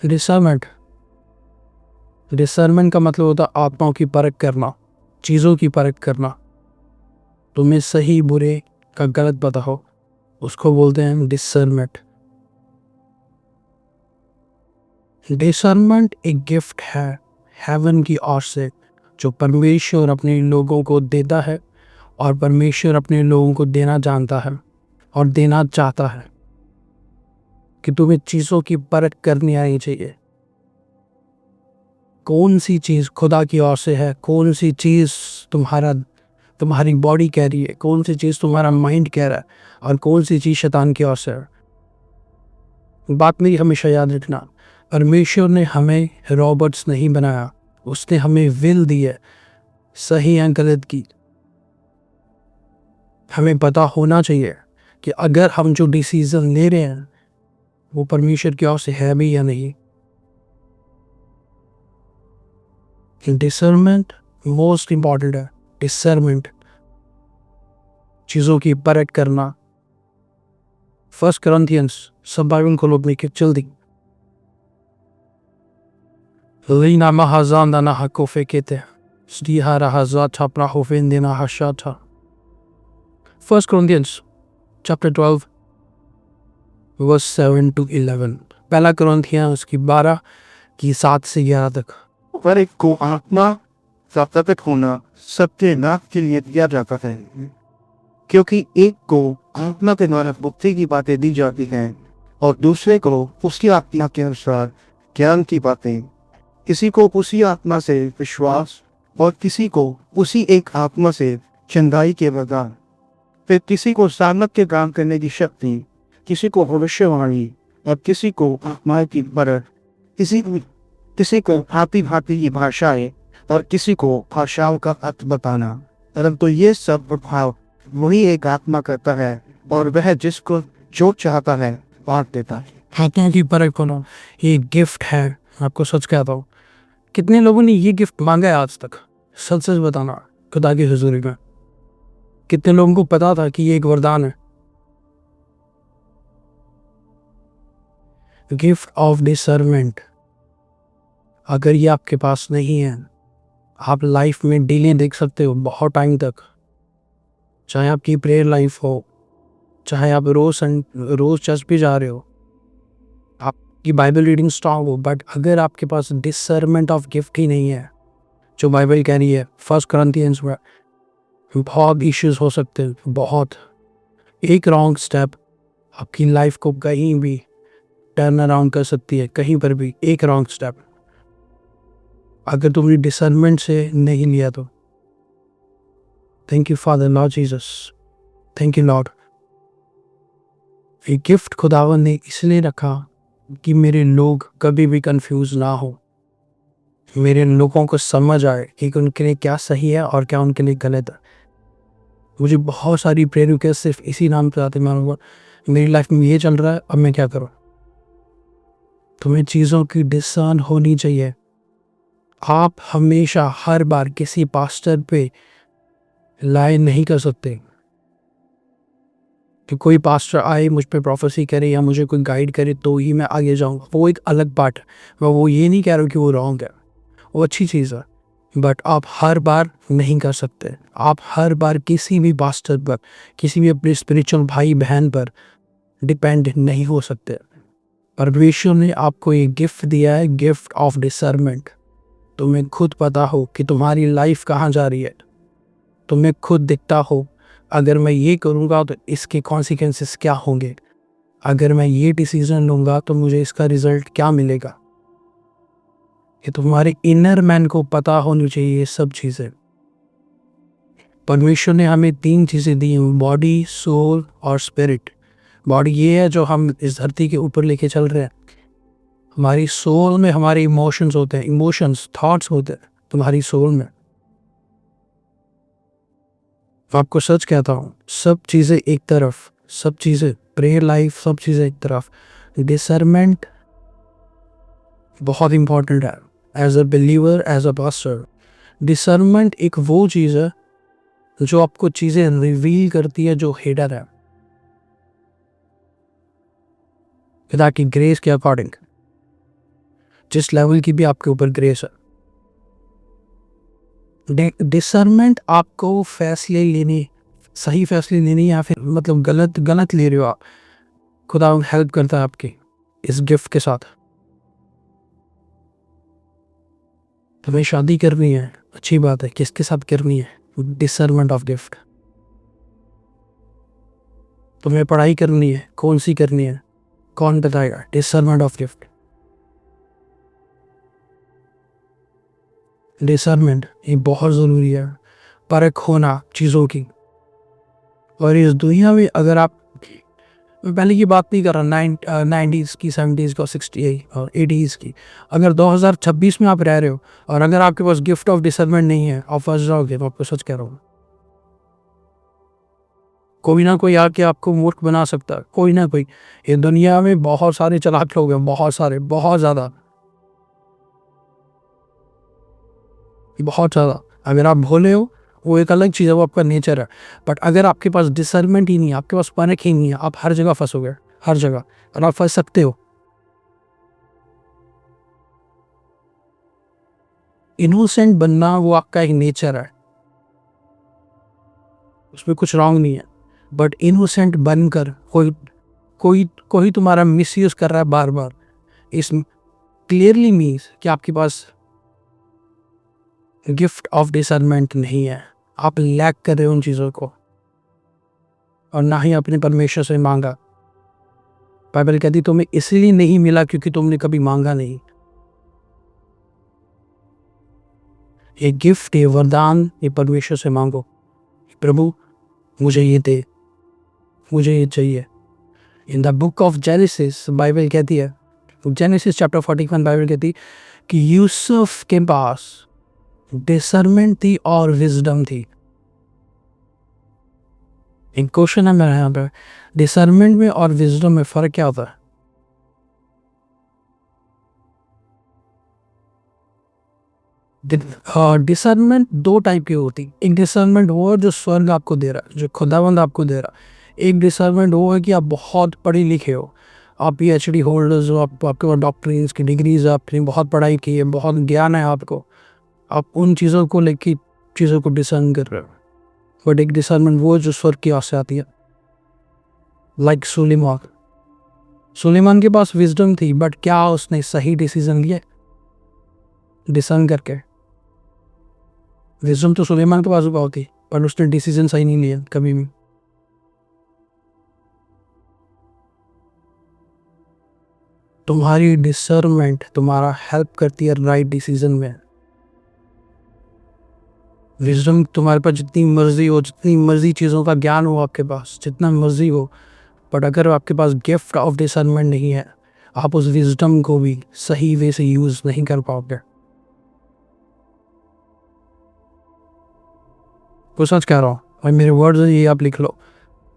Discernment discernment का मतलब होता है आत्माओं की परख करना, चीज़ों की परख करना। तुम्हें सही बुरे का गलत पता हो, उसको बोलते हैं डिसर्नमेंट। डिसर्नमेंट एक गिफ्ट है हेवन की ओर से, जो परमेश्वर अपने लोगों को देता है और परमेश्वर अपने लोगों को देना जानता है और देना चाहता है कि तुम्हें चीज़ों की परख करनी आनी चाहिए। कौन सी चीज़ खुदा की ओर से है, कौन सी चीज़ तुम्हारी बॉडी कह रही है, कौन सी चीज़ तुम्हारा माइंड कह रहा है और कौन सी चीज़ शैतान की ओर से है। बात मेरी हमेशा याद रखना, परमेश्वर ने हमें रॉबर्ट्स नहीं बनाया, उसने हमें विल दी है सही या गलत की। हमें पता होना चाहिए कि अगर हम जो डिसीजन ले रहे हैं वो परमेश्वर की ओर से है भी या नहीं। डिसर्नमेंट मोस्ट इम्पॉर्टेंट है। डिसर्नमेंट, चीज़ों की परख करना। 1 Corinthians, सब बाइबल खोलो अपनी के जल्दी। Lina mahazanda na hakofekete. Stihara hazata prahovendina hashata. 1 Corinthians chapter 12 verse 7 to 11. पहला कुरिन्थियां उसकी 12 की 7 से 11 तक। पर एक को आत्मा सत्यापित होना सबके लाभ के लिए दिया जाता है, क्योंकि एक को आत्मा के द्वारा बुद्धि की बातें दी जाती हैं और दूसरे को उसकी आत्मा के अनुसार ज्ञान की बातें। किसी को उसी आत्मा से विश्वास और किसी को उसी एक आत्मा से चंगाई के वरदान, फिर किसी को सामर्थ के काम करने की शक्ति, किसी को भविष्यवाणी और किसी को आत्मा की परख, किसी को भांति भांति की भाषाएं और किसी को भाषाओं का अर्थ बताना। परंतु ये सब प्रभाव वही एक आत्मा करता है और वह जिसको जो चाहता है बांट देता है। आत्मा की परख होना ये गिफ्ट है। आपको सच कहता हूँ, कितने लोगों ने ये गिफ्ट मांगा है आज तक? सच सच बताना खुदा की हुजूरी में, कितने लोगों को पता था कि ये एक वरदान है? गिफ्ट ऑफ डिसर्नमेंट अगर ये आपके पास नहीं है, आप लाइफ में डिले देख सकते हो बहुत टाइम तक। चाहे आपकी प्रेयर लाइफ हो, चाहे आप रोज चर्च भी जा रहे हो, आपकी बाइबल रीडिंग स्ट्रांग हो, बट अगर आपके पास डिसर्नमेंट ऑफ गिफ्ट ही नहीं है, जो बाइबल कह रही है 1 Corinthians में, बहुत इश्यूज हो सकते हैं। बहुत एक रॉन्ग स्टेप आपकी लाइफ को कहीं भी टर्न अराउंड कर सकती है। कहीं पर भी एक रॉन्ग स्टेप अगर तुमने डिसर्नमेंट से नहीं लिया तो। Thank you father Lord Jesus, thank you Lord. ये गिफ्ट खुदावन ने इसलिए रखा कि मेरे लोग कभी भी कंफ्यूज ना हो, मेरे लोगों को समझ आए कि उनके लिए क्या सही है और क्या उनके लिए गलत है। मुझे बहुत सारी प्रेयर रिक्वेस्ट सिर्फ इसी नाम पे आते, मैं मेरी लाइफ में ये चल रहा है, अब मैं क्या करूँ? तुम्हें चीज़ों की डिसर्न होनी चाहिए। आप हमेशा हर बार किसी पास्टर पे लाए नहीं कर सकते कि कोई पास्टर आए मुझ पे प्रोफेसी करे या मुझे कोई गाइड करे तो ही मैं आगे जाऊँगा। वो एक अलग पार्ट है। मैं वो ये नहीं कह रहा हूँ कि वो रॉन्ग है, वो अच्छी चीज़ है, बट आप हर बार नहीं कर सकते। आप हर बार किसी भी पास्टर पर, किसी भी अपने स्पिरिचुअल भाई बहन पर डिपेंड नहीं हो सकते। परमेश्वर ने आपको ये गिफ्ट दिया है, गिफ्ट ऑफ डिसर्नमेंट। तुम्हें खुद पता हो कि तुम्हारी लाइफ कहाँ जा रही है, तुम्हें खुद दिखता हो अगर मैं ये करूँगा तो इसके कॉन्सिक्वेंसेस क्या होंगे, अगर मैं ये डिसीजन लूँगा तो मुझे इसका रिजल्ट क्या मिलेगा। ये तुम्हारे इनर मैन को पता होनी चाहिए ये सब चीज़ें। परमेश्वर ने हमें 3 चीज़ें दी हैं, बॉडी, सोल और स्पिरिट। बॉडी ये है जो हम इस धरती के ऊपर लेके चल रहे हैं। हमारी सोल में हमारे इमोशंस होते हैं, इमोशंस थॉट्स होते हैं तुम्हारी सोल में। आपको सच कहता हूँ, सब चीज़ें एक तरफ, सब चीज़ें प्रेयर लाइफ, सब चीज़ें एक तरफ। डिसर्नमेंट बहुत इंपॉर्टेंट है as a believer, as a pastor. Discernment एक वो चीज़ है जो आपको चीज़ें रिवील करती है जो हिडन है, खुदा की ग्रेस के अकॉर्डिंग। जिस लेवल की भी आपके ऊपर ग्रेस है। डिसर्नमेंट आपको फैसले लेने, सही फैसले लेने या फिर मतलब गलत ले रहे हो आप, खुदा हेल्प करता है आपकी इस गिफ्ट के साथ। तुम्हें शादी करनी है, अच्छी बात है, किसके साथ करनी है? Discernment of gift. तुम्हें पढ़ाई करनी है, कौन सी करनी है, कौन बताएगा? Discernment of gift. डिसर्नमेंट ये बहुत ज़रूरी है, परख होना चीज़ों की। और इस दुनिया में अगर आप, मैं पहले की बात नहीं कर रहा 90s की, 70s की और 60 और 80s की, अगर 2026 में आप रह रहे हो और अगर आपके पास गिफ्ट ऑफ डिसर्नमेंट नहीं है, आप फंस जाओगे। मैं आपको सच कह रहा हूँ। कोई ना कोई आके आपको मूर्ख बना सकता है, कोई ना कोई। ये दुनिया में बहुत सारे चालाक लोग हैं, बहुत सारे, बहुत ज़्यादा, बहुत ज़्यादा। अगर आप भोले हो वो एक अलग चीज़ है, वो आपका नेचर है। बट अगर आपके पास डिसर्नमेंट ही नहीं है, आपके पास परख ही नहीं है, आप हर जगह फंसोगे, हर जगह। और आप फंस सकते हो। इनोसेंट बनना वो आपका एक नेचर है, उसमें कुछ रॉन्ग नहीं है। बट इनोसेंट बनकर कोई तुम्हारा मिसयूज कर रहा है बार बार, इस क्लियरली मीन्स कि आपके पास गिफ्ट ऑफ डिसर्नमेंट नहीं है। आप लैक कर रहे हो उन चीज़ों को, और ना ही अपने परमेश्वर से मांगा। बाइबल कहती तुम्हें इसलिए नहीं मिला क्योंकि तुमने कभी मांगा नहीं। ये गिफ्ट, ये वरदान, ये परमेश्वर से मांगो, प्रभु मुझे ये दे, मुझे ये चाहिए। In the book of genesis Bible कहती है, जेनेसिस चैप्टर 41 बाइबल कहती है कि यूसुफ के पास डिसर्नमेंट थी और विजडम थी। एक क्वेश्चन है मेरा यहाँ पर, डिसर्नमेंट में और विजडम में फ़र्क क्या होता है? डिसर्नमेंट दो टाइप की होती। एक डिसर्नमेंट वो है जो स्वर्ग आपको दे रहा है, जो खुदावंद आपको दे रहा है। एक डिसर्नमेंट वो है कि आप बहुत पढ़े लिखे हो, आप PhD होल्डर्स हो, आपके पास डॉक्टरीज की डिग्रीज, आपने बहुत पढ़ाई की है, बहुत ज्ञान है आपको, आप उन चीज़ों को लेके चीज़ों को डिसर्न कर रहे हो। बट एक डिसर्नमेंट वो जो स्वर्ग की ओर से आती है। लाइक सुलेमान के पास विजडम थी, बट क्या उसने सही डिसीजन लिया डिसर्न करके? विजडम तो सुलेमान के पास भी होती, पर उसने डिसीजन सही नहीं लिया कभी भी। तुम्हारी डिसर्नमेंट तुम्हारा हेल्प करती है राइट डिसीजन में। विजडम तुम्हारे पास जितनी मर्जी हो, जितनी मर्जी चीज़ों का ज्ञान हो आपके पास, जितना मर्जी हो, बट अगर आपके पास गिफ्ट ऑफ डिसर्नमेंट नहीं है, आप उस विजडम को भी सही वे से यूज़ नहीं कर पाओगे। तो सच कह रहा हूँ भाई, मेरे वर्ड्स ये आप लिख लो।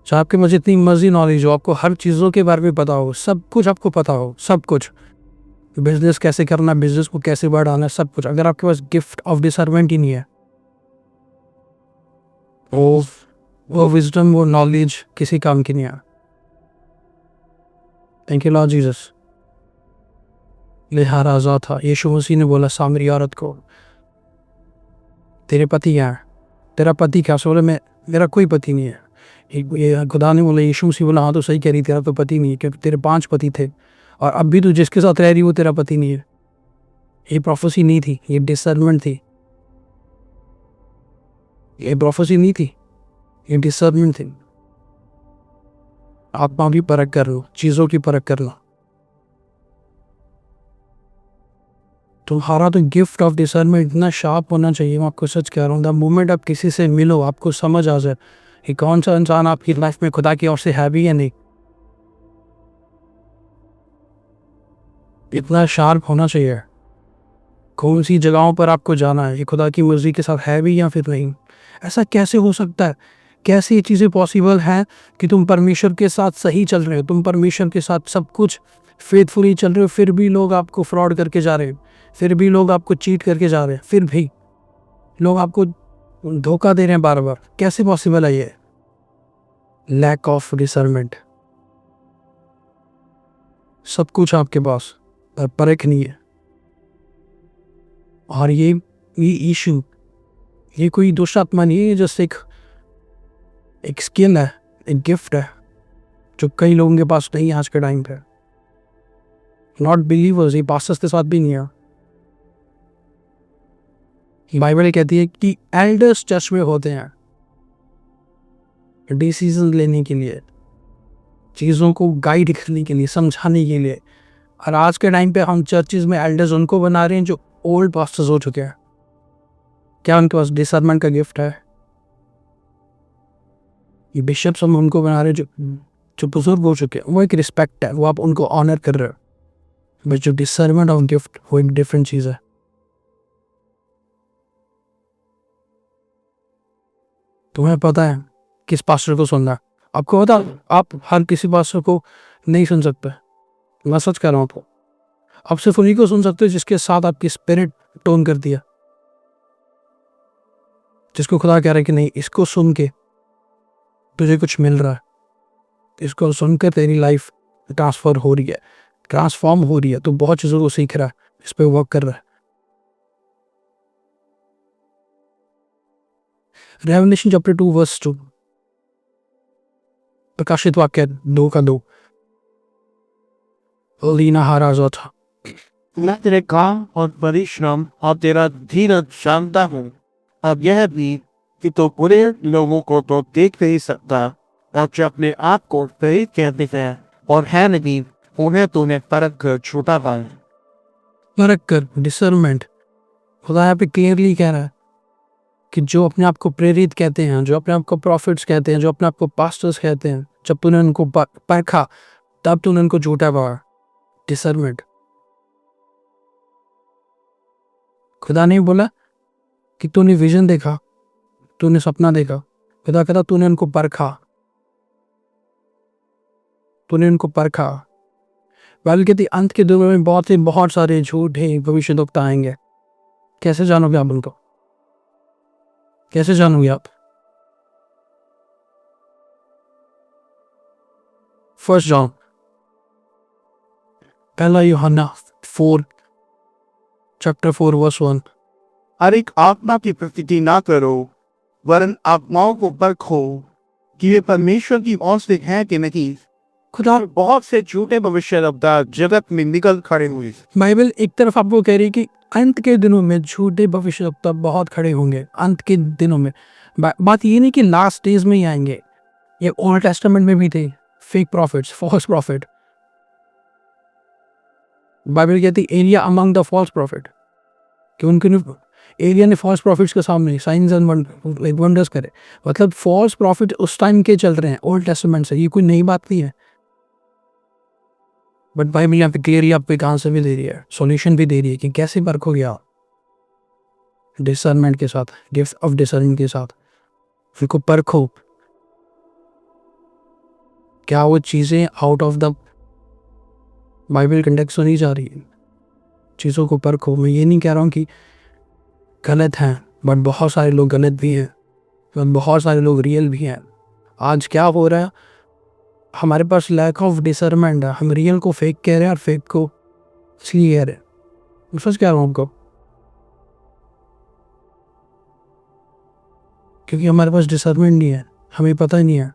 चाहे आपके पास जितनी मर्जी नॉलेज हो, आपको हर चीज़ों के बारे में पता हो, सब कुछ आपको पता हो, सब कुछ, बिजनेस कैसे करना, बिजनेस को कैसे बढ़ाना, सब कुछ, अगर आपके पास गिफ्ट ऑफ डिसर्नमेंट ही नहीं है, वो विजडम, वो नॉलेज किसी काम की नहीं है। Thank you Lord Jesus. लिहाजा था, यीशु मसीह ने बोला सामरी औरत को, तेरे पति क्या है? तेरा पति क्या? बोले मेरा कोई पति नहीं है। ये खुदा ने बोला, यीशु मसीह बोला हाँ तो सही कह रही, तेरा तो पति नहीं है, क्योंकि तेरे 5 पति थे और अब भी तू जिसके साथ रह रही वो तेरा पति नहीं है। ये प्रोफेसी नहीं थी, ये डिसर्नमेंट थी। ये प्रोफेसी नहीं थी, ये डिसर्नमेंट थी। आत्मा भी परख कर लो, चीज़ों की परख कर लो। तुम्हारा तो गिफ्ट ऑफ डिसर्नमेंट इतना शार्प होना चाहिए, मैं आपको सच कह रहा हूँ। द मोमेंट आप किसी से मिलो, आपको समझ आ जाए कि कौन सा इंसान आपकी लाइफ में खुदा की ओर से है भी या नहीं। इतना शार्प होना चाहिए। कौन सी जगहों पर आपको जाना है, ये खुदा की मर्जी के साथ है भी या फिर नहीं। ऐसा कैसे हो सकता है? कैसे ये चीज़ें पॉसिबल हैं कि तुम परमेश्वर के साथ सही चल रहे हो, तुम परमेश्वर के साथ सब कुछ फेथफुली चल रहे हो, फिर भी लोग आपको फ्रॉड करके जा रहे हैं, फिर भी लोग आपको चीट करके जा रहे हैं, फिर भी लोग आपको धोखा दे रहे हैं बार बार। कैसे पॉसिबल है ये? Lack of discernment. सब कुछ आपके पास पर परख नहीं है। और ये इशू, ये कोई दुष्ट आत्मा नहीं है, ये जस्ट एक स्किल है, एक गिफ्ट है जो कई लोगों के पास नहीं है आज के टाइम पे। नॉट बिलीवर्स, ये पास्टर्स के साथ भी नहीं है। बाइबल कहती है कि एल्डर्स चर्च में होते हैं डिसीजन लेने के लिए, चीज़ों को गाइड करने के लिए, समझाने के लिए। और आज के टाइम पे हम चर्चिज में एल्डर्स उनको बना रहे हैं जो ओल्ड पास्टर्स हो चुके हैं। क्या उनके पास डिसर्नमेंट का गिफ्ट है? ये बिशप्स हम उनको बना रहे हैं जो बुजुर्ग हो चुके हैं। वो एक रिस्पेक्ट है, वो आप उनको ऑनर कर रहे हो। बट जो डिसर्नमेंट ऑफ गिफ्ट, वो एक डिफरेंट चीज़ है। तुम्हें पता है किस पास्टर को सुनना है? आपको पता, आप हर किसी पास्टर को नहीं सुन सकते। मैं सच कह रहा हूँ आपको, आप सिर्फ उन्हीं को सुन सकते हो जिसके साथ आपकी स्पिरिट टोन कर दिया, जिसको खुदा कह रहा है कि नहीं, इसको सुन के तुझे कुछ मिल रहा है, इसको सुनकर तेरी लाइफ ट्रांसफर हो रही है, ट्रांसफॉर्म हो रही है, तो बहुत चीज़ों को सीख रहा है, इस पर वर्क कर रहा है। रेवलेशन चैप्टर 2 वर्स 2, प्रकाशित वाक्य 2:2। लीना हाराजो था, मैं तेरे काम और परिश्रम और तेरा धीरज जानता हूँ। अब यह भी कि तो बुरे लोगों को तो देख नहीं सकता, और जो अपने आप को सही कहते हैं और है नहीं, उन्हें तूने परख कर छूटा पाया। परख कर, डिसर्नमेंट। खुदा यहाँ पे क्लियरली कह रहा है कि जो अपने आप को प्रेरित कहते हैं, जो अपने आप को प्रॉफिट्स कहते हैं, जो अपने आप को पास्टर्स कहते हैं, जब तूने उनको परखा तब तूने उनको झूठा पाया। डिसर्नमेंट। खुदा नहीं बोला कि तूने विजन देखा, तूने सपना देखा। खुदा कहता तूने उनको परखा, तूने उनको परखा। बाइबल कहती अंत के दिनों में बहुत सारे झूठे भविष्यद्वक्ता आएंगे। कैसे जानोगे आप उनको? कैसे जानोगे आप? फर्स्ट जॉन, पहला यूहन्ना 4 चैप्टर 4 वर्स 1। हर एक आत्मा की प्रतीति ना करो, वरन आत्माओं को परखो कि वे परमेश्वर की ओर से हैं कि नहीं। खुदा बहुत से झूठे भविष्यद्वक्ता जगत में निकल खड़े हुए। बाइबल एक तरफ आपको कह रही है कि अंत के दिनों में झूठे भविष्यद्वक्ता बहुत खड़े होंगे। अंत के दिनों में बात ये नहीं कि लास्ट डेज में ही आएंगे, ये ओल्ड टेस्टामेंट में भी थे fake prophets, false prophet. Bible कहती area among the false prophet, कि उनके एरिया ने फॉल्स प्रॉफिट्स के सामने साइंस एंड वंडर्स करे। मतलब फॉल्स प्रॉफिट उस टाइम के चल रहे हैं ओल्ड टेस्टामेंट से, ये कोई नई बात नहीं है। बट बाइबल यहाँ पे क्लियरली आपको एक आंसर भी दे रही है, सॉल्यूशन भी दे रही है कि कैसे परखोगे आप डिसर्नमेंट के साथ, गिफ्ट ऑफ डिसर्निंग के साथ। उनको परखो, क्या वो चीज़ें out of the Bible context नहीं जा रही है। चीज़ों को परखो। मैं ये नहीं कह रहा हूँ कि गलत हैं, बट बहुत सारे लोग गलत भी हैं, बट बहुत सारे लोग रियल भी हैं। आज क्या हो रहा है, हमारे पास लैक ऑफ डिसर्नमेंट है। हम रियल को फेक कह रहे हैं और फेक को इसलिए कह रहे हैं। मैं सच कह रहा हूँ आपको, क्योंकि हमारे पास डिसर्नमेंट नहीं है, हमें पता ही नहीं है।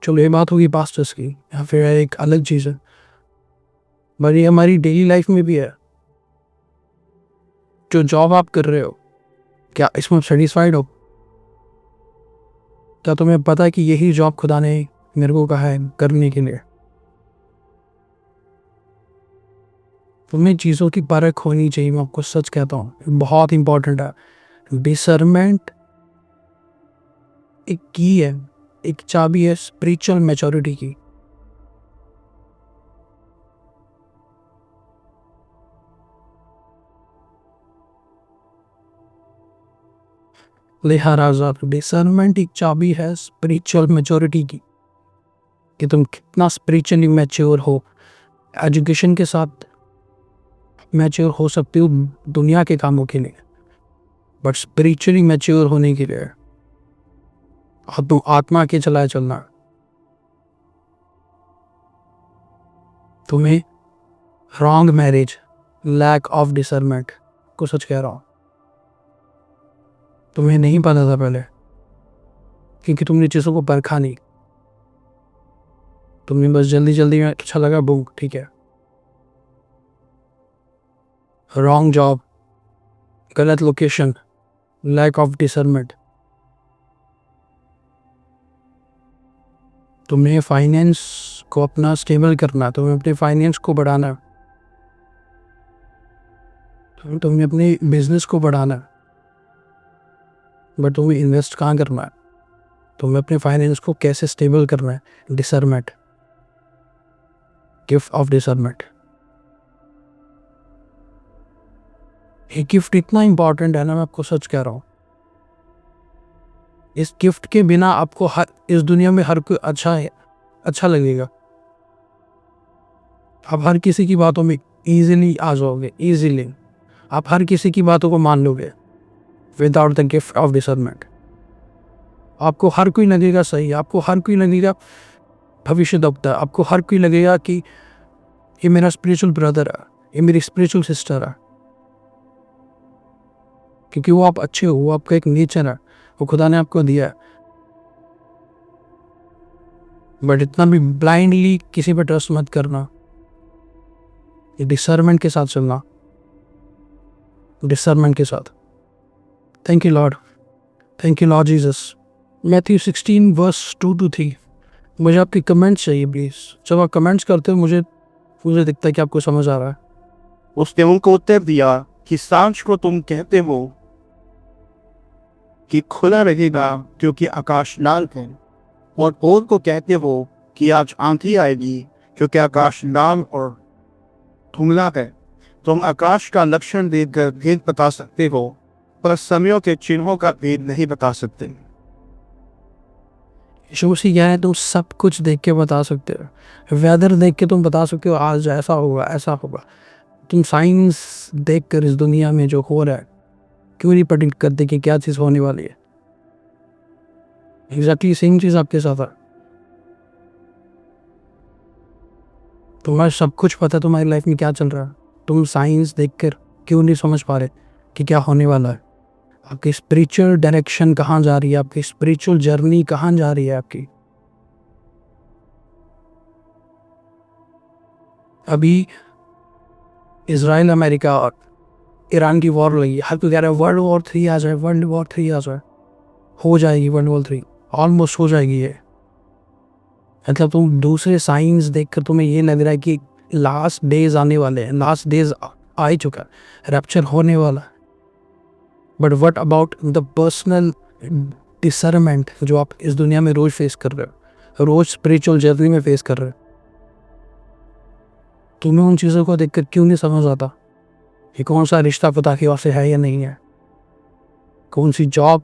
चलो ये बात होगी पास्टर्स की, या फिर एक अलग चीज़ है, बट ये हमारी डेली लाइफ में भी है। जो जॉब आप कर रहे हो, क्या इसमें आप सेटिस्फाइड हो? क्या तुम्हें पता है कि यही जॉब खुदा ने मेरे को कहा है करने के लिए? तुम्हें चीज़ों की परख होनी चाहिए। मैं आपको सच कहता हूँ, बहुत इंपॉर्टेंट है। डिसर्नमेंट एक की है, एक चाबी है स्पिरिचुअल मैच्योरिटी की। लिहाजा डिसर्नमेंट एक चाबी है स्पिरिचुअल मैच्योरिटी की, कि तुम कितना स्पिरिचुअली मैच्योर हो। एजुकेशन के साथ मैच्योर हो सकते हो दुनिया के कामों के लिए, बट स्पिरिचुअली मैच्योर होने के लिए तुम आत्मा के चलाए चलना। तुम्हें wrong marriage lack of discernment को सच कह रहा हूँ। तुम्हें नहीं पता था पहले, क्योंकि तुमने चीज़ों को परखा नहीं। तुम्हें बस जल्दी जल्दी में अच्छा लगा, बूम, ठीक है। रॉन्ग जॉब, गलत लोकेशन, लैक ऑफ डिसर्नमेंट। तुम्हें फाइनेंस को अपना स्टेबल करना, तुम्हें अपने फाइनेंस को बढ़ाना, तुम्हें अपने बिजनेस को बढ़ाना, बट तुम्हें इन्वेस्ट कहाँ करना है, तुम्हें अपने फाइनेंस को कैसे स्टेबल करना है। Discernment, gift of discernment. ये गिफ्ट इतना इंपॉर्टेंट है ना, मैं आपको सच कह रहा हूँ। इस गिफ्ट के बिना आपको इस दुनिया में हर कोई अच्छा लगेगा। आप हर किसी की बातों में इजीली आ जाओगे, इजीली आप हर किसी की बातों को मान लोगे without the gift of discernment. आपको हर कोई लगेगा सही, आपको हर कोई लगेगा भविष्यवक्ता, आपको हर कोई लगेगा कि ये मेरा स्पिरिचुअल ब्रदर है, ये मेरी स्पिरिचुअल सिस्टर है, क्योंकि वो आप अच्छे हो, वो आपका एक नेचर है, वो खुदा ने आपको दिया है। बट इतना भी ब्लाइंडली किसी पर ट्रस्ट मत करना, ये डिसर्नमेंट के साथ चलना, डिसर्नमेंट के साथ। Thank you Lord, thank you Lord Jesus. Matthew 16 verse 2-3। मुझे आपके कमेंट्स चाहिए प्लीज़। जब आप कमेंट्स करते हो मुझे दिखता है कि आपको समझ आ रहा है। उसने उनको उत्तर दिया कि सांझ को तुम कहते हो कि खुला रहेगा क्योंकि आकाश लाल है, और भोर को कहते हो कि आज आंधी आएगी क्योंकि आकाश लाल और धुंधला है। तुम आकाश का लक्षण देखकर भेद बता सकते हो, पर समयों के चिन्हों का भेद नहीं बता सकते। यीशु मसीह क्या है, तुम सब कुछ देख के बता सकते हो। वेदर देख के तुम बता सकते हो आज ऐसा होगा, ऐसा होगा। तुम साइंस देख कर इस दुनिया में जो हो रहा है क्यों नहीं प्रेडिक्ट करते कि क्या चीज़ होने वाली है। एग्जैक्टली सेम चीज़ आपके साथ है। तुम्हारा सब कुछ पता है तुम्हारी लाइफ में क्या चल रहा है, तुम साइंस देखकर क्यों नहीं समझ पा रहे कि क्या होने वाला है। आपकी स्पिरिचुअल डायरेक्शन कहाँ जा रही है, आपकी स्पिरिचुअल जर्नी कहाँ जा रही है आपकी। अभी इजराइल, अमेरिका और ईरान की वॉर लगी, हर कोई कह रहा है वर्ल्ड वॉर 3 आ जाए, वर्ल्ड वॉर 3 आ जाए। हो जाएगी वर्ल्ड वॉर 3, ऑलमोस्ट हो जाएगी ये। मतलब तुम दूसरे साइंस देखकर तुम्हें ये लग रहा है कि लास्ट डेज आने वाले हैं, लास्ट डेज आ ही चुका है, रैप्चर होने वाला है। But what about the personal discernment जो आप इस दुनिया में रोज फेस कर रहे हो, रोज स्पिरिचुअल जर्नी में फेस कर रहे हो। तुम्हें उन चीज़ों को देखकर क्यों नहीं समझ आता कि कौन सा रिश्ता खुदा की ओर से है या नहीं है, कौन सी जॉब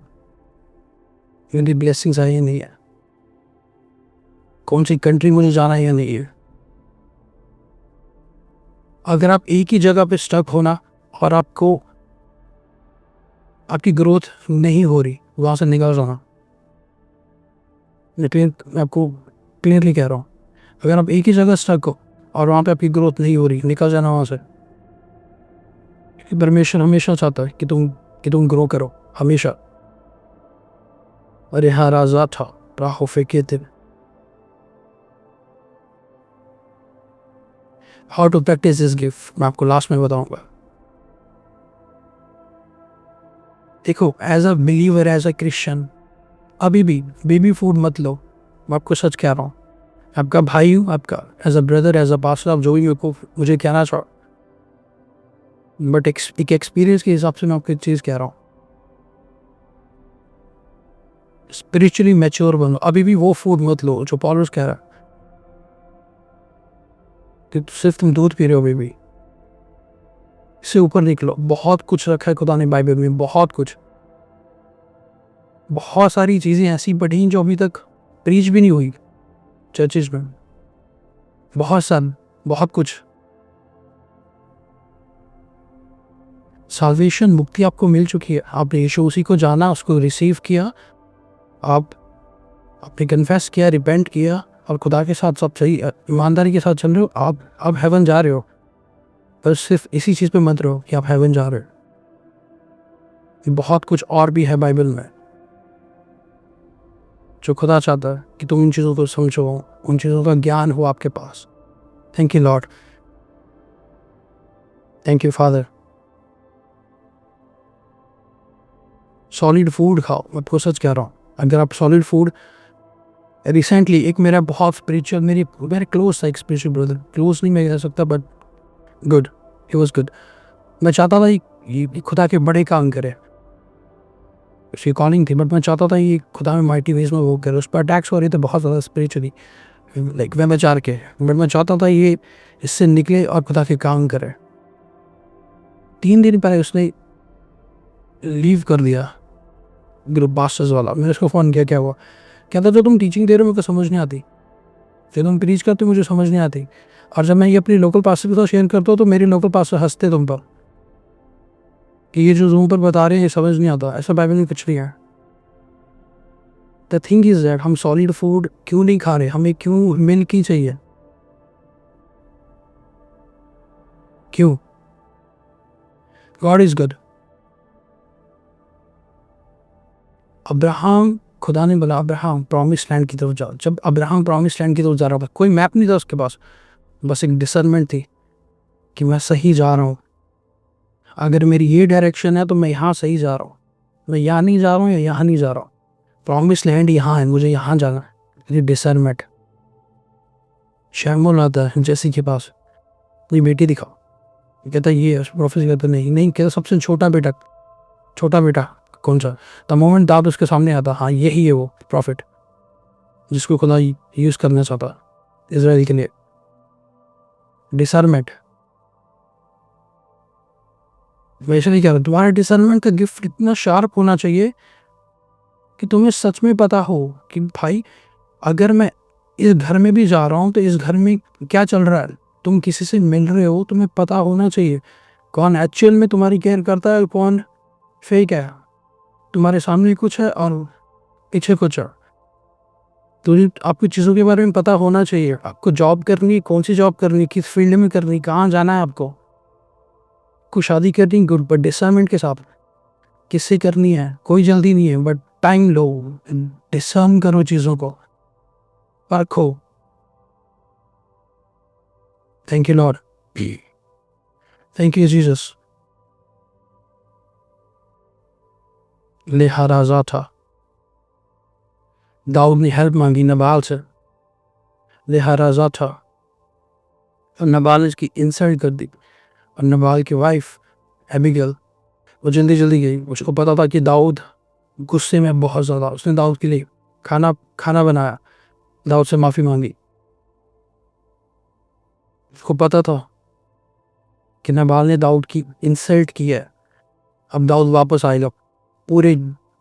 मेरी ब्लेसिंग्स है या नहीं है, कौन सी कंट्री मुझे जाना है या नहीं है। अगर आप एक ही जगह पे स्टक होना और आपको आपकी ग्रोथ नहीं हो रही, वहाँ से निकल जाना। लेकिन मैं आपको क्लियरली कह रहा हूँ, अगर आप एक ही जगह स्टक हो और वहाँ पे आपकी ग्रोथ नहीं हो रही, निकल जाना वहाँ से। परमेश्वर हमेशा चाहता है कि तुम ग्रो करो, हमेशा। अरे हाँ राजा था राहो फेंके थे। How to practise this gift मैं आपको लास्ट में बताऊंगा। देखो, as a believer, as a Christian, अभी भी बेबी फूड मत लो। मैं आपको सच कह रहा हूँ, आपका भाई हूँ, आपका as a brother, as a pastor, आप जो भी मुझे कहना चाहो, बट एक एक्सपीरियंस के हिसाब से मैं आपको एक चीज़ कह रहा हूँ, स्पिरिचुअली मैच्योर बनो। अभी भी वो फूड मत लो जो पॉलुस कह रहा है कि सिर्फ तुम दूध पी रहे हो। अभी भी इससे ऊपर निकलो। बहुत कुछ रखा है खुदा ने बाइबल में, बहुत कुछ, बहुत सारी चीज़ें ऐसी पढ़ी जो अभी तक प्रीच भी नहीं हुई चर्चेज में। बहुत कुछ। साल्वेशन, मुक्ति आपको मिल चुकी है। आपने यीशु उसी को जाना, उसको रिसीव किया, आपने कन्फेस किया, रिपेंट किया और खुदा के साथ सब सही ईमानदारी के साथ चल रहे हो। आप अब हेवन जा रहे हो। बस सिर्फ इसी चीज़ पे मत रहो कि आप हेवन जा रहे हो। बहुत कुछ और भी है बाइबल में जो खुदा चाहता है कि तुम उन चीज़ों को समझो, उन चीज़ों का ज्ञान हो आपके पास। Thank you Lord, thank you Father. Solid food खाओ, मैं आपको सच कह रहा हूँ। अगर आप सॉलिड फूड, रिसेंटली एक मेरा बहुत स्पिरिचुअल, मेरे क्लोज था एक स्पिरिचुअल ब्रदर, क्लोज नहीं मैं कह सकता but good, he was good. मैं चाहता था ये खुदा के बड़े काम करे, उसकी कॉलिंग थी, बट मैं चाहता था ये खुदा में माइटी वेज में वो करे। उस पर अटैक्स हो रहे थे बहुत ज़्यादा स्पिरिचुअली, लाइक वे विचार के, बट मैं चाहता था ये इससे निकले और खुदा के काम करे। 3 दिन पहले उसने लीव कर दिया ग्रुप मास्टर्स वाला। मैंने उसको फ़ोन किया, क्या हुआ? कहता जो तुम टीचिंग दे रहे हो मेरे को समझ नहीं आती, जो तुम प्रीच करते हो मुझे समझ नहीं आती, और जब मैं ये अपनी लोकल पास्टर के साथ शेयर करता हूँ तो मेरे लोकल पास्टर हंसते तुम पर कि ये जो जूम पर बता रहे हैं ये समझ नहीं आता। ऐसा बाइबल में कुछ नहीं है। द थिंग इज दैट हम सॉलिड फूड क्यों नहीं खा रहे, हमें क्यों मिल्क ही चाहिए, क्यों? God is good. अब्राहम, खुदा ने बोला अब्राहम प्रॉमिस लैंड की तरफ जाओ। जब अब्राहम प्रॉमिस लैंड की तरफ जा रहा था, कोई मैप नहीं था उसके पास, बस एक डिसर्नमेंट थी कि मैं सही जा रहा हूँ। अगर मेरी ये डायरेक्शन है तो मैं यहाँ सही जा रहा हूँ, मैं यहाँ नहीं जा रहा हूँ या यहाँ नहीं जा रहा हूँ। प्रॉमिस लैंड यहाँ है, मुझे यहाँ जाना है। ये डिसर्नमेंट। शैमुल आता है जैसी के पास, ये बेटी दिखाओ, कहता ये प्रोफेसर, कहता नहीं, कहता सबसे छोटा बेटा कौन सा? द मोमेंट दाऊद उसके सामने आता, हाँ यही है वो प्रॉफिट जिसको खुदा यूज़ करना चाहता इजराइल के लिए। डिसर्नमेंट। वैसे नहीं कह रहा, तुम्हारे डिसर्नमेंट का गिफ्ट इतना शार्प होना चाहिए कि तुम्हें सच में पता हो कि भाई अगर मैं इस घर में भी जा रहा हूँ तो इस घर में क्या चल रहा है। तुम किसी से मिल रहे हो, तुम्हें पता होना चाहिए कौन एक्चुअल में तुम्हारी केयर करता है, कौन फेक है। तुम्हारे सामने कुछ है और पीछे कुछ है। तो आपको चीज़ों के बारे में पता होना चाहिए। आपको जॉब करनी, कौन सी जॉब करनी, किस फील्ड में करनी, कहाँ जाना है आपको शादी करनी, गुड, बट डिसर्नमेंट के साथ किससे करनी है। कोई जल्दी नहीं है, बट टाइम लो, डिसर्न करो, चीज़ों को परखो। Thank you Lord, thank you Jesus. लिहाजा था, दाऊद ने हेल्प मांगी नबाल से, लिहाजा था, और नबाल ने इसकी इंसल्ट कर दी। और नबाल की वाइफ एबिगेल वो जल्दी गई। उसको पता था कि दाऊद गुस्से में बहुत ज़्यादा। उसने दाऊद के लिए खाना बनाया, दाऊद से माफ़ी मांगी। उसको पता था कि नबाल ने दाऊद की इंसल्ट की है। अब दाऊद वापस आएगा पूरे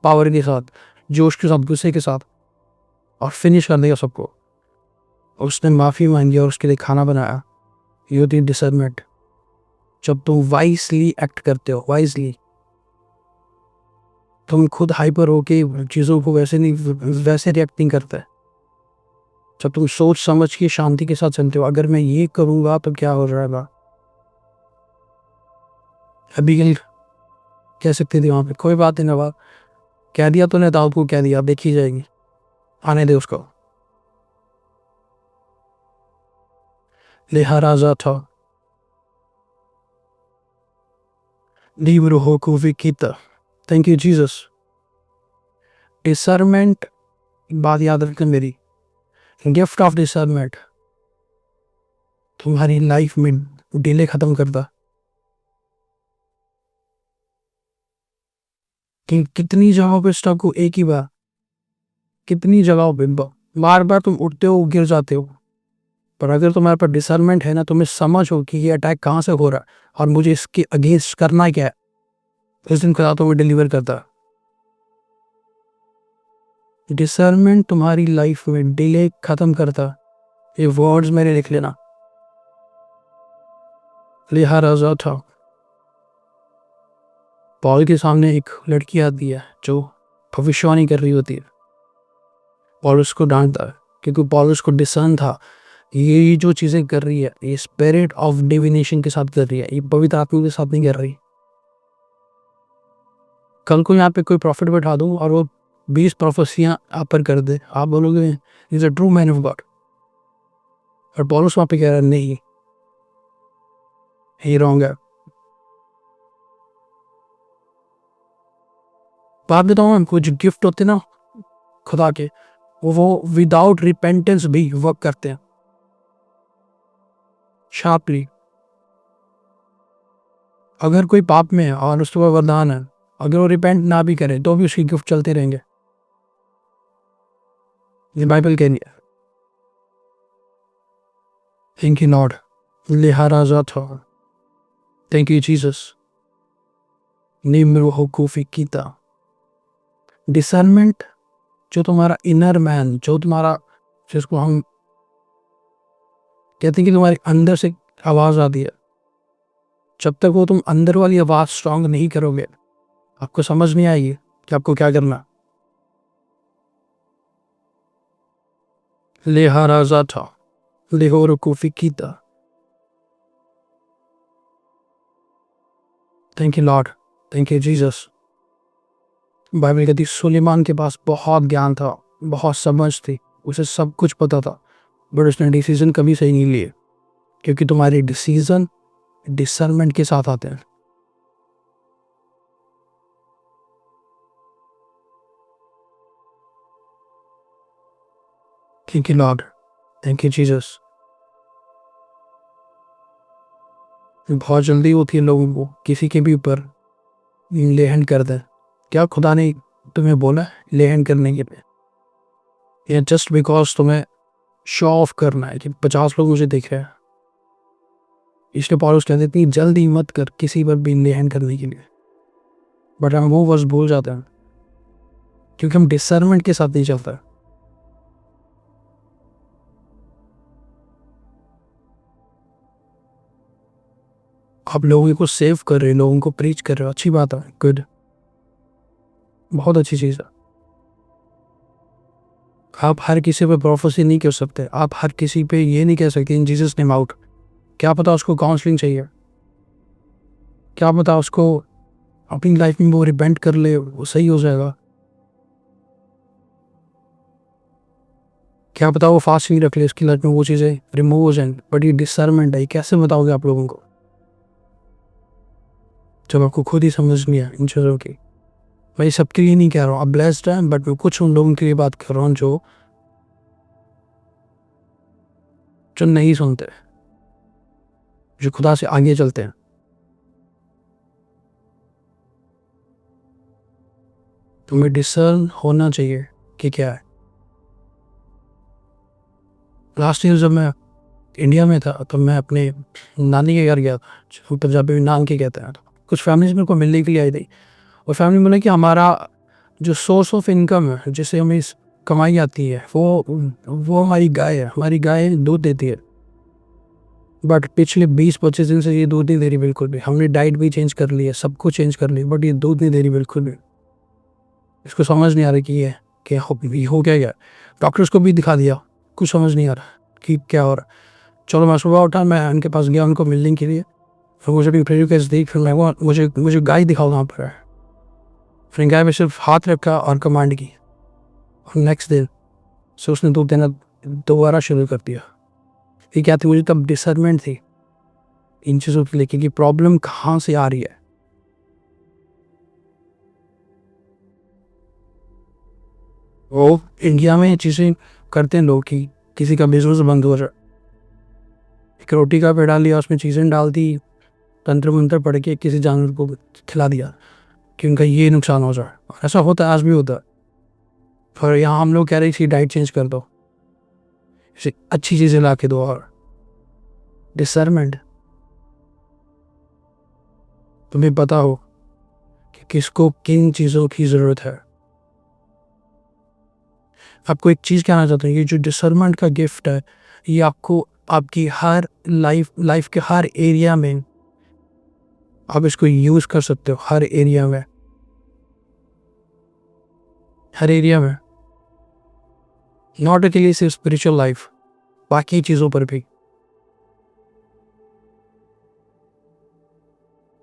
पावर के साथ, जोश के साथ, गुस्से के साथ, और फिनिश कर देगा सबको। उसने माफ़ी मांगी और उसके लिए खाना बनाया। ये होती है डिसर्नमेंट। जब तुम वाइजली एक्ट करते हो, वाइजली, तुम खुद हाइपर हो के चीज़ों को वैसे रिएक्ट नहीं करते। जब तुम सोच समझ के शांति के साथ चलते हो, अगर मैं ये करूँगा तो क्या हो जाएगा। अबीगल कह सकती थी वहाँ पे, कोई बात नहीं नवाब, कह दिया तूने, दाऊद को कह दिया, देखी जाएगी, आने दे उसको। लिहाजा था, लिब्रो को विकिता। Thank you Jesus. डिसर्नमेंट, बात याद रखना मेरी, गिफ्ट ऑफ डिसर्नमेंट तुम्हारी लाइफ में डिले खत्म करता। कि कितनी जगहों पे स्टक हो एक ही बार, कितनी जगहों पे बार बार तुम उठते हो, गिर जाते हो। पर अगर तुम्हारे पास डिसर्नमेंट है ना, तुम्हें समझ हो कि ये अटैक कहाँ से हो रहा है और मुझे इसके अगेंस्ट करना क्या है, इस दिन खुदा तुम्हें डिलीवर करता। डिसर्नमेंट तुम्हारी लाइफ में डिले खत्म करता। ये वर्ड्स मेरे लिख लेना। लिहाजा था, पॉल के सामने एक लड़की आती है जो भविष्यवाणी कर रही होती है। पॉलुस को डांटता है क्योंकि पॉलुस को डिसर्न था ये जो चीज़ें कर रही है, ये स्पिरिट ऑफ डिविनेशन के साथ कर रही है, ये पवित्र आत्मा के साथ नहीं कर रही। कल को यहाँ पे कोई प्रॉफिट बैठा दूँ और वो 20 प्रोफेसियाँ आप पर कर दे, आप बोलोगे is a true man of God. और पौलुस वहाँ पे कह रहा है नहीं, ही रॉन्ग है। बात बताऊँ, कुछ गिफ्ट होते ना खुदा के, वो विदाउट रिपेंटेंस भी वर्क करते हैं शार्पली। अगर कोई पाप में है और उसके पास वरदान है, अगर वो रिपेंट ना भी करे तो भी उसकी गिफ्ट चलते रहेंगे। ये बाइबल कह रही है। थैंक यू लॉर्ड, लिहाजा था, थैंक यू जीसस, निम्र हुकूफी कीता। डिसर्नमेंट जो तुम्हारा इनर मैन, जो तुम्हारा, जिसको हम कहते हैं कि तुम्हारे अंदर से आवाज़ आती है, जब तक वो तुम अंदर वाली आवाज़ स्ट्रांग नहीं करोगे, आपको समझ नहीं आएगी कि आपको क्या करना। लिहाजा था, लिहोर कोफी कीता। Thank you Lord, thank you Jesus. Bible कहती सुलेमान के पास बहुत ज्ञान था, बहुत समझ थी, उसे सब कुछ पता था, बट उसने डिसीजन कभी सही नहीं लिए, क्योंकि तुम्हारे डिसीजन डिसर्नमेंट के साथ आते हैं। Thank you Lord, thank you Jesus. बहुत जल्दी होती है लोगों को किसी के भी ऊपर ले हैंड कर दें। क्या खुदा ने तुम्हें बोला ले हैंड करने के लिए, या जस्ट बिकॉज तुम्हें शो ऑफ करना है कि 50 लोग मुझे देख रहे हैं, इसलिए पौलुस कहते इतनी जल्दी मत कर किसी पर भी ले हैंड करने के लिए। बट हम वो वर्ड्स भूल जाते हैं क्योंकि हम डिसर्नमेंट के साथ नहीं चलता। आप लोगों को सेव कर रहे हो, लोगों को प्रीच कर रहे हो, अच्छी बात है, गुड, बहुत अच्छी चीज़ है। आप हर किसी पे प्रोफेसी नहीं कर सकते, आप हर किसी पे ये नहीं कह सकते इन जीसस नेम आउट। क्या पता उसको काउंसलिंग चाहिए, क्या पता उसको अपनी लाइफ में वो रिपेंट कर ले, वो सही हो जाएगा। क्या पता वो फास्ट नहीं रख ले, उसकी लाइफ में वो चीज़ें रिमूव हो जाएं। बट ये डिसर्नमेंट है, कैसे बताओगे आप लोगों को जब आपको खुद ही समझ नहीं है इन चीज़ों की। मैं सबके लिए नहीं कह रहा हूँ, आप ब्लेस्ड हैं, बट मैं कुछ उन लोगों के लिए बात कर रहा हूँ जो नहीं सुनते, जो खुदा से आगे चलते हैं। तुम्हें डिसर्न होना चाहिए कि क्या है। लास्ट ईयर जब मैं इंडिया में था तो मैं अपने नानी के घर गया था, जो पंजाबी में नान के कहते हैं। कुछ फैमिलीज मेरे को मिलने के लिए आई थी, और फैमिली बोला कि हमारा जो सोर्स ऑफ इनकम है, जिससे हमें कमाई आती है, वो हमारी गाय है, हमारी गाय दूध देती है। बट पिछले 20-25 दिन से ये दूध नहीं दे रही बिल्कुल भी। हमने डाइट भी चेंज कर ली है, सब कुछ चेंज कर लिया, बट ये दूध नहीं दे रही बिल्कुल भी। इसको समझ नहीं आ रहा कि ये हो क्या। डॉक्टर्स को भी दिखा दिया, कुछ समझ नहीं आ रहा कि क्या हो रहा। चलो मैं सुबह उठा, मैं उनके पास गया उनको मिलने के लिए, फिर मुझे भी प्रेयर केस दी, फिर मैं मुझे गाय दिखाओ वहाँ पर। फिर गाय में सिर्फ हाथ रखा और कमांड की, और नेक्स्ट दिन से उसने दूध देना दोबारा शुरू कर दिया। ये क्या थी, मुझे तब डिसर्नमेंट थी इन चीज़ों को लेके कि प्रॉब्लम कहाँ से आ रही है। वो इंडिया में चीज़ें करते हैं लोग कि किसी का बिजनेस बंद हो जाए, एक रोटी का पेड़ा लिया, उसमें चीज़ें डाल दी, तंत्र मंत्र पढ़ के किसी जानवर को खिला दिया कि उनका ये नुकसान हो जाए। ऐसा होता है, आज भी होता है। फिर यहाँ हम लोग कह रहे हैं डाइट चेंज कर दो, इसे अच्छी चीज़ें ला के दो। और डिसर्नमेंट, तुम्हें पता हो कि किसको किन चीज़ों की ज़रूरत है। आपको एक चीज़ कहना चाहता हूँ, ये जो डिसर्नमेंट का गिफ्ट है, ये आपको आपकी हर लाइफ के हर एरिया में आप इसको यूज़ कर सकते हो। हर एरिया में, हर एरिया में, नॉट अकेले सिर्फ स्पिरिचुअल लाइफ, बाकी चीज़ों पर भी।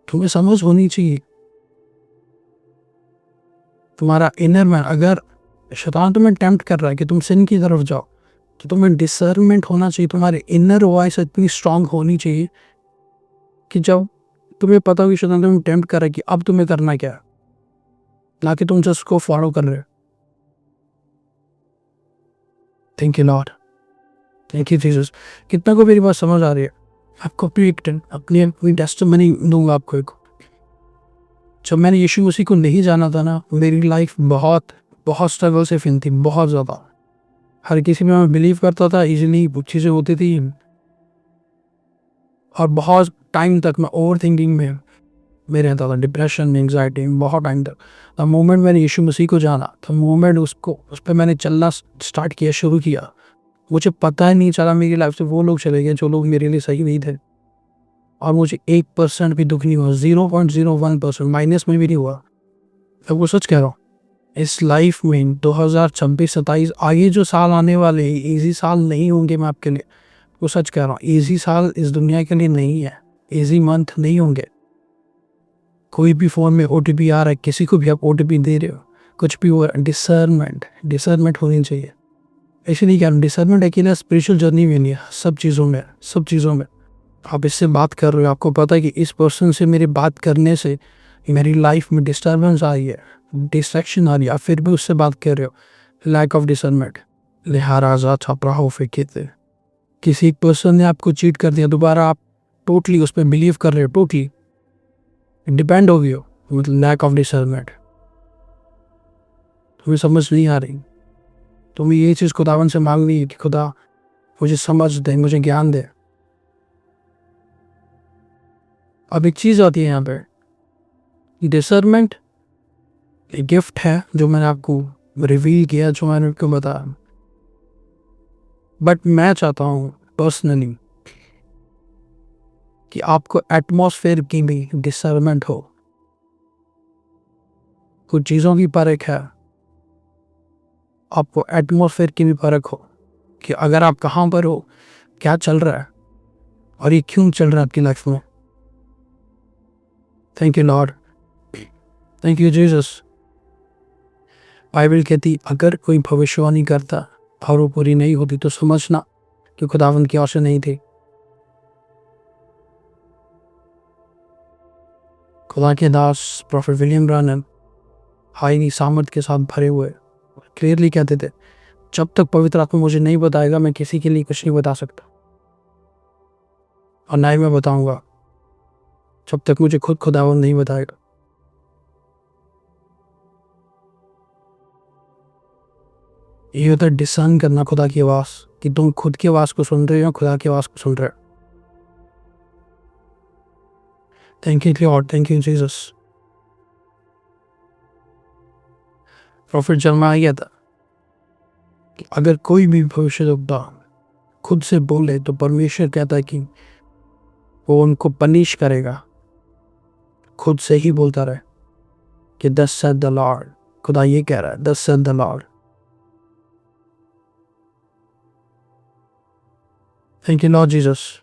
तुम्हें समझ होनी चाहिए, तुम्हारा इनर मैन, अगर शैतान तुम्हें टेम्प्ट कर रहा है कि तुम सिन की तरफ जाओ, तो तुम्हें डिसर्नमेंट होना चाहिए, तुम्हारे इनर वॉइस इतनी स्ट्रांग होनी चाहिए कि जब तुम्हें पता हो कि शैतान तुम्हें टेम्प्ट कर रहा है कि अब तुम्हें करना क्या है, ना कि तुम जस्ट को फॉलो कर रहे हो। Thank you Lord, thank you Jesus. कितना को मेरी बात समझ आ रही है? आपको अपनी टेस्टिमनी दूंगा आपको एक। जब मैंने यीशु मसीह को नहीं जाना था ना, मेरी लाइफ बहुत बहुत स्ट्रगल से फिन थी, बहुत ज़्यादा। हर किसी में मैं बिलीव करता था, इजीली चीज़ें होती थी, और बहुत टाइम तक मैं ओवर थिंकिंग में रहता था, डिप्रेशन में, एंग्जाइटी में, बहुत टाइम तक। द मोमेंट मैंने यीशु मसीह को जाना, द मोमेंट उस पर मैंने चलना स्टार्ट किया, शुरू किया, मुझे पता ही नहीं चला मेरी लाइफ से वो लोग चले गए जो लोग मेरे लिए सही नहीं थे, और मुझे 1% भी दुख नहीं हुआ, 0.01% माइनस में भी नहीं हुआ। मैं वो सच कह रहा हूँ। इस लाइफ में 2026-27 आगे जो साल आने वाले ईजी साल नहीं होंगे मैं आपके लिए, वो सच कह रहा हूँ। ईजी साल इस दुनिया के लिए नहीं है, ईजी मंथ नहीं होंगे। कोई भी फ़ोन में OTP आ रहा है, किसी को भी आप OTP दे रहे हो, कुछ भी हो रहा है, डिसर्नमेंट होनी चाहिए। ऐसे नहीं कह रहा, डिसर्नमेंट अकेला स्पिरिचुअल जर्नी में नहीं है, सब चीज़ों में। आप इससे बात कर रहे हो, आपको पता है कि इस पर्सन से मेरी बात करने से मेरी लाइफ में डिस्टर्बेंस आ रही है, डिस्ट्रैक्शन आ रही है, आप फिर भी उससे बात कर रहे हो। Lack of discernment. लिहाजा छपरा हो फेंके, किसी एक पर्सन ने आपको चीट कर दिया, दोबारा आप टोटली उस पर बिलीव कर रहे हो, टोटली डिपेंड हो गए हो, मतलब लैक ऑफ डिसर्नमेंट। तुम्हें समझ नहीं आ रही, तुम्हें ये चीज़ खुदावन से मांगनी है कि खुदा मुझे समझ दे, मुझे ज्ञान दे। अब एक चीज़ आती है यहाँ पे, डिसर्नमेंट एक गिफ्ट है जो मैंने आपको रिवील किया, जो मैंने आपको बताया, बट मैं चाहता हूँ पर्सनली कि आपको एटमॉस्फेयर की भी डिसर्नमेंट हो। कुछ चीज़ों की परख है, आपको एटमॉस्फेयर की भी परख हो कि अगर आप कहाँ पर हो, क्या चल रहा है, और ये क्यों चल रहा है आपकी लाइफ में। Thank you Lord, thank you Jesus. Bible कहती अगर कोई भविष्यवाणी करता और वो पूरी नहीं होती तो समझना कि खुदावंद की ओर से नहीं थी। खुदा के दास प्रोफेट विलियम ब्रानन हाई सामर्थ के साथ भरे हुए क्लियरली कहते थे, जब तक पवित्र आत्मा मुझे नहीं बताएगा मैं किसी के लिए कुछ नहीं बता सकता, और ना ही मैं बताऊंगा जब तक मुझे खुद खुदावंद नहीं बताएगा। ये होता है डिसर्न करना खुदा की आवाज़, कि तुम खुद की आवाज़ को सुन रहे हो या खुदा की आवाज़ को सुन रहे हो। Thank you Lord, thank you Jesus. Prophet Jeremiah था कि अगर कोई भी भविष्यवक्ता खुद से बोले तो परमेश्वर कहता है कि वो उनको पनिश करेगा। खुद से ही बोलता रहे कि दस सेड द लॉर्ड, खुदा ये कह रहा है, दस said the Lord. Thank you Lord Jesus.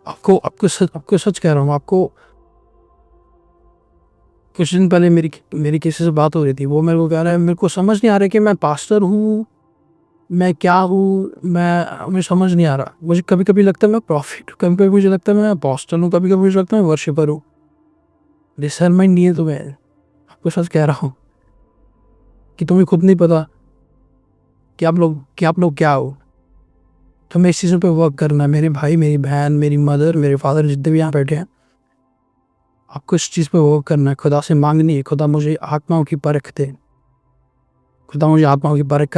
आपको सच कह रहा हूँ, आपको कुछ दिन पहले मेरी किसी से बात हो रही थी, वो मेरे को कह रहा है मेरे को समझ नहीं आ रहा कि मैं पास्टर हूँ, मैं क्या हूँ, मुझे समझ नहीं आ रहा। मुझे कभी कभी लगता है मैं प्रॉफिट हूँ, कभी कभी मुझे लगता है मैं अपोस्टल हूँ, कभी कभी मुझे लगता है मैं वर्शिपर हूँ। डिसर्नमेंट नहीं है तुम्हें। आपको सच कह रहा हूँ कि तुम्हें खुद नहीं पता कि आप लोग क्या हो। तुम्हें इस चीज़ों पे वर्क करना है। मेरे भाई, मेरी बहन, मेरी मदर, मेरे फादर, जितने भी यहाँ बैठे हैं, आपको इस चीज़ पे वर्क करना है। खुदा से मांगनी है, खुदा मुझे आत्माओं की परख दे, खुदा मुझे आत्माओं की परख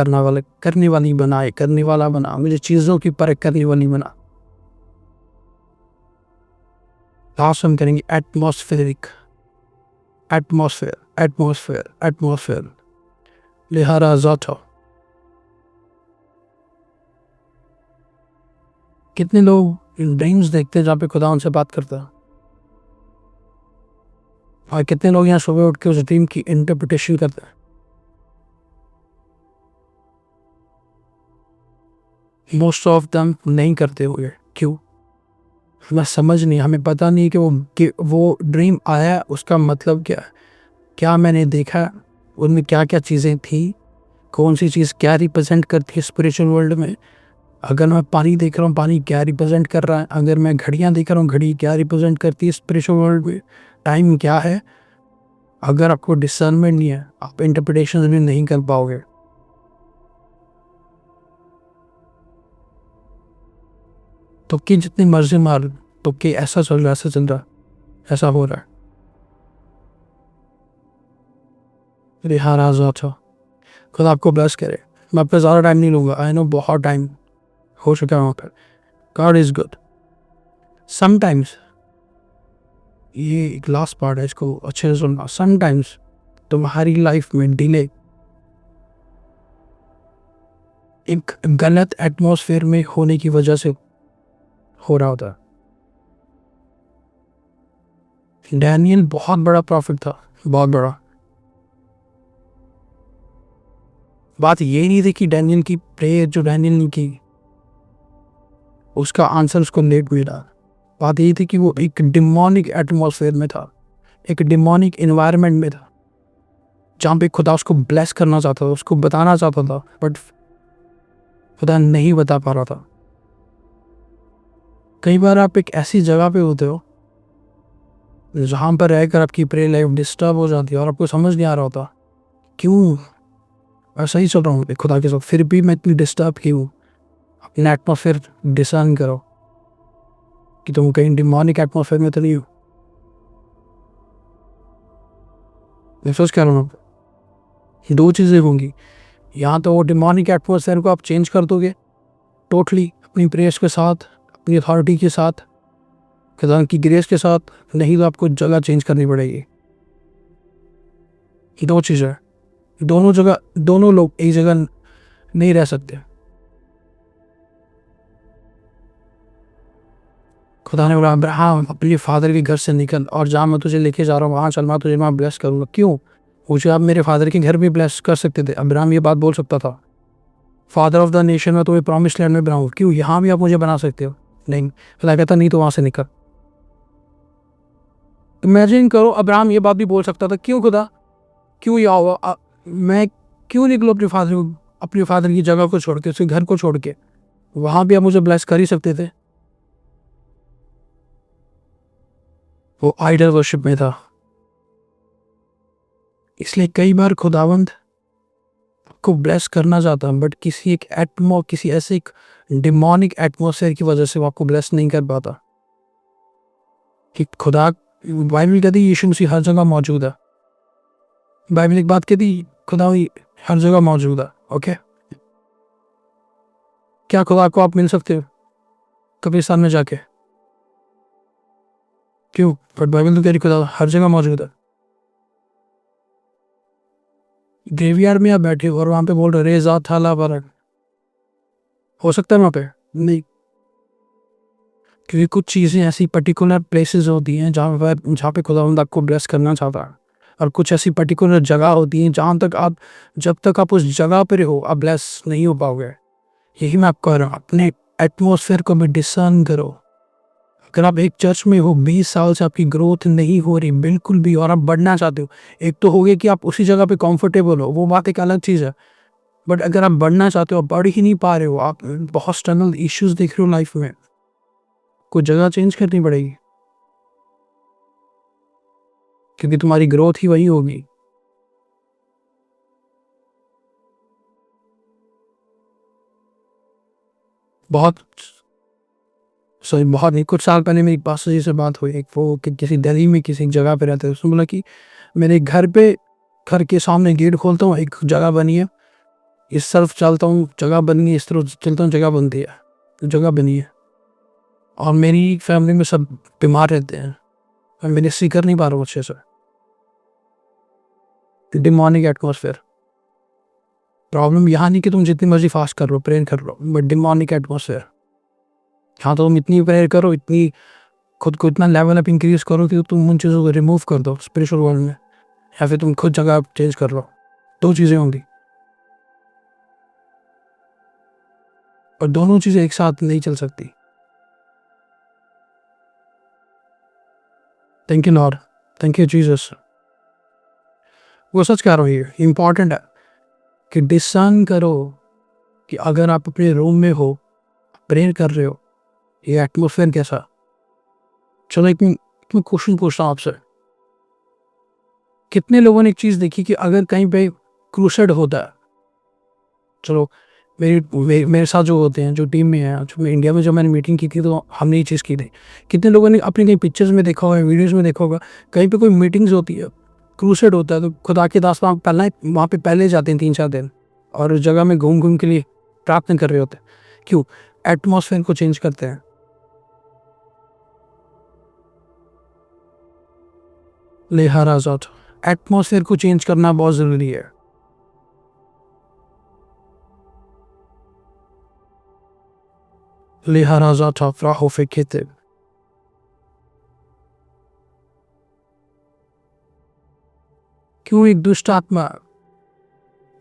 करने वाली बनाए, करने वाला बना, मुझे चीज़ों की परख करने वाली बना। लास्ट हम करेंगे एटमॉस्फेयर लिहारा जाता। कितने लोग ड्रीम्स देखते हैं जहाँ पे खुदा उनसे बात करता है, और कितने लोग यहाँ सुबह उठ के उस ड्रीम की इंटरप्रिटेशन करते हैं। मोस्ट ऑफ दम नहीं करते हुए। क्यों? हमें समझ नहीं, हमें पता नहीं कि वो ड्रीम आया उसका मतलब क्या, क्या मैंने देखा, उनमें क्या क्या चीज़ें थी, कौन सी चीज़ क्या रिप्रेजेंट करती है स्पिरिचुअल वर्ल्ड में। अगर मैं पानी देख रहा हूँ, पानी क्या रिप्रेजेंट कर रहा है। अगर मैं घड़ियाँ देख रहा हूँ, घड़ी क्या रिप्रेजेंट करती है स्पिरिचुअल वर्ल्ड में। टाइम क्या है। अगर आपको डिसर्नमेंट नहीं है, आप इंटरप्रिटेशन भी नहीं कर पाओगे। तुक्के जितनी मर्जी मार, तुक्के ऐसा चल रहा, ऐसा चल रहा, ऐसा हो रहा है। मेरे हार आज़ाद था। खुद आपको ब्लेस करे। मैं आपका ज़्यादा टाइम नहीं लूँगा। आई नो बहुत टाइम हो चुका है वहाँ पर। God is good. समटाइम्स, ये एक लास्ट पार्ट है, इसको अच्छे से सुनना। समटाइम्स तुम्हारी लाइफ में डिले एक गलत एटमॉस्फेयर में होने की वजह से हो रहा होता है। डैनियल बहुत बड़ा प्रॉफिट था, बहुत बड़ा। बात ये नहीं थी कि डैनियल की प्रेयर जो डैनियल ने की उसका आंसर उसको लेट मिला। बात ये थी कि वो एक डिमोनिक एटमॉस्फेयर में था, एक डिमोनिक इन्वायरमेंट में था, जहाँ पे खुदा उसको ब्लेस करना चाहता था, उसको बताना चाहता था, बट खुदा नहीं बता पा रहा था। कई बार आप एक ऐसी जगह पे होते हो जहाँ पर रहकर आपकी प्रेयर लाइफ डिस्टर्ब हो जाती है और आपको समझ नहीं आ रहा होता क्यों। मैं सही चल रहा हूँ खुदा के साथ, फिर भी मैं इतनी डिस्टर्ब क्यों। अपना एटमॉस्फेयर डिसाइन करो कि तुम कहीं डिमोनिक एटमॉस्फेयर में तो नहीं हो। मैं सोच कह रहा हूँ दो चीज़ें होंगी, या तो वो डिमोनिक एटमॉस्फेयर को आप चेंज कर दोगे टोटली अपनी प्रेयर्स के साथ, अपनी अथॉरिटी के साथ, खुदा की ग्रेस के साथ, नहीं तो आपको जगह चेंज करनी पड़ेगी। दो चीज़ें, दोनों जगह, दोनों लोग एक जगह नहीं रह सकते। खुदा ने बोला अब्राहम अपने फादर के घर से निकल और जहाँ मैं तुझे लेके जा रहा हूँ वहाँ चल, मैं तुझे वहाँ ब्लेस करूँगा। क्यों? मुझे आप मेरे फादर के घर भी ब्लेस कर सकते थे। अब्राहम ये बात बोल सकता था, फादर ऑफ द नेशन में तुम्हें प्रॉमिस लैंड में बनाऊँ, क्यों यहाँ भी आप मुझे बना सकते हो? नहीं। खुदा कहता नहीं तो वहाँ से निकल। इमेजिन करो अब्राहम ये बात भी बोल सकता था, क्यों खुदा, क्यों यहोवा, मैं क्यों निकलूँ अपने फादर की जगह को छोड़ के, उसके घर को छोड़ के, वहाँ भी आप मुझे ब्लेस कर ही सकते थे। वो आइडल वर्शिप में था। इसलिए कई बार खुदावंद को ब्लेस करना चाहता है, बट किसी ऐसे एक डिमोनिक एटमॉस्फेयर की वजह से वो आपको ब्लेस नहीं कर पाता। कि खुदा, बाइबल कहती है यीशु मसीह हर जगह मौजूद है। बाइबल एक बात कहती खुदा हर जगह मौजूद है। ओके, क्या खुदा को आप मिल सकते हो कब्रिस्तान में जाके? क्यों? बट बाइबल तो कह रही खुदा हर जगह मौजूद है। ग्रेवयार्ड में आप बैठे हो और वहाँ पे बोल रहे रेजा थाला बरक, हो सकता है वहाँ पे? नहीं, क्योंकि कुछ चीज़ें ऐसी पर्टिकुलर प्लेसेस होती हैं जहाँ पे खुदावंद आपको ब्लेस करना चाहता है, और कुछ ऐसी पर्टिकुलर जगह होती हैं जब तक आप उस जगह पर हो आप ब्लेस नहीं हो पाओगे। यही मैं आपको कह रहा हूँ, अपने एटमॉस्फेयर को भी डिसर्न करो। अगर आप एक चर्च में हो 20 साल से आपकी ग्रोथ नहीं हो रही बिल्कुल भी, और आप बढ़ना चाहते हो, एक तो हो गया कि आप उसी जगह पे कंफर्टेबल हो, वो बात एक अलग चीज़ है। बट अगर आप बढ़ना चाहते हो, बढ़ ही नहीं पा रहे हो, आप बहुत स्ट्रगल इश्यूज देख रहे हो लाइफ में, कोई जगह चेंज करनी पड़ेगी, क्योंकि तुम्हारी ग्रोथ ही वही होगी। बहुत नहीं, कुछ साल पहले मेरी पास्टर जी से बात हुई, एक वो किसी दिल्ली में किसी जगह पे रहते थे। उसने बोला कि मेरे घर के सामने गेट खोलता हूँ, एक जगह बनी है, इस तरफ चलता हूँ जगह बनी है, इस तरफ चलता हूँ जगह बनती है, जगह बनी है, और मेरी फैमिली में सब बीमार रहते हैं, मैं मिनिस्ट्री कर नहीं पा रहा हूँ अच्छे से। Demonic atmosphere. प्रॉब्लम यहाँ नहीं कि तुम जितनी मर्जी फास्ट कर लो, प्रेयर कर लो, बट डिमोनिक एटमॉस्फेयर। हाँ, तो तुम इतनी प्रेयर करो, इतनी खुद को इतना लेवल अप इंक्रीज करो कि तुम उन चीज़ों को रिमूव कर दो स्पिरिचुअल वर्ल्ड में, या फिर तुम खुद जगह चेंज कर लो। दो चीज़ें होंगी। और दोनों चीज़ें एक साथ नहीं चल सकती। Thank you Lord, thank you Jesus. वो सच कह रहा हूँ, ये इम्पॉर्टेंट है कि डिसर्न करो कि अगर आप अपने रूम में हो, प्रेयर कर रहे हो, ये एटमोसफेयर कैसा। चलो एक मैं क्वेश्चन पूछता हूँ आपसे, कितने लोगों ने एक चीज़ देखी कि अगर कहीं पे क्रूसेड होता है, चलो मेरे साथ जो होते हैं, जो टीम में है, जो मैं इंडिया में जो मैंने मीटिंग की थी तो हमने ये चीज़ की थी। कितने लोगों ने अपनी कहीं पिक्चर्स में देखा होगा, वीडियोज़ में देखा होगा, कहीं पे कोई मीटिंग्स होती है, क्रूसेड होता है, तो खुदा के दास वहाँ पे पहले जाते हैं 3-4 दिन और उस जगह में घूम घूम के लिए प्रार्थना कर रहे होते हैं। क्यों? एटमॉस्फेयर को चेंज करते हैं। लिहाजा एटमॉस्फेयर को चेंज करना बहुत ज़रूरी है। लिहाजा फ्राहो फेकेते, क्यों एक दुष्ट आत्मा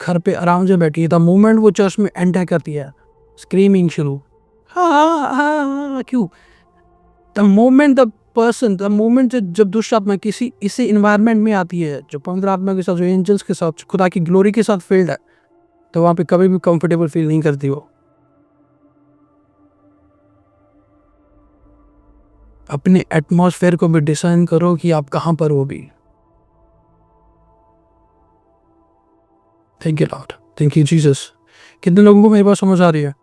घर पे आराम से बैठी है, द मोमेंट वो चर्च में एंटर करती है, स्क्रीमिंग शुरू, हाँ, क्यों? द मोमेंट द मोमेंट जब दुष्ट आत्मा किसी इसी इन्वायरमेंट में आती है, जो पवित्र आत्मा के साथ, जो एंजल्स के साथ, खुदा की ग्लोरी के साथ फील्ड है, तो वहाँ पे कभी भी कंफर्टेबल फील नहीं करती वो। अपने एटमॉस्फेयर को भी डिसाइन करो कि आप कहाँ पर हो भी। Thank you Lord, thank you Jesus. कितने लोगों को मेरी बात समझ आ रही है?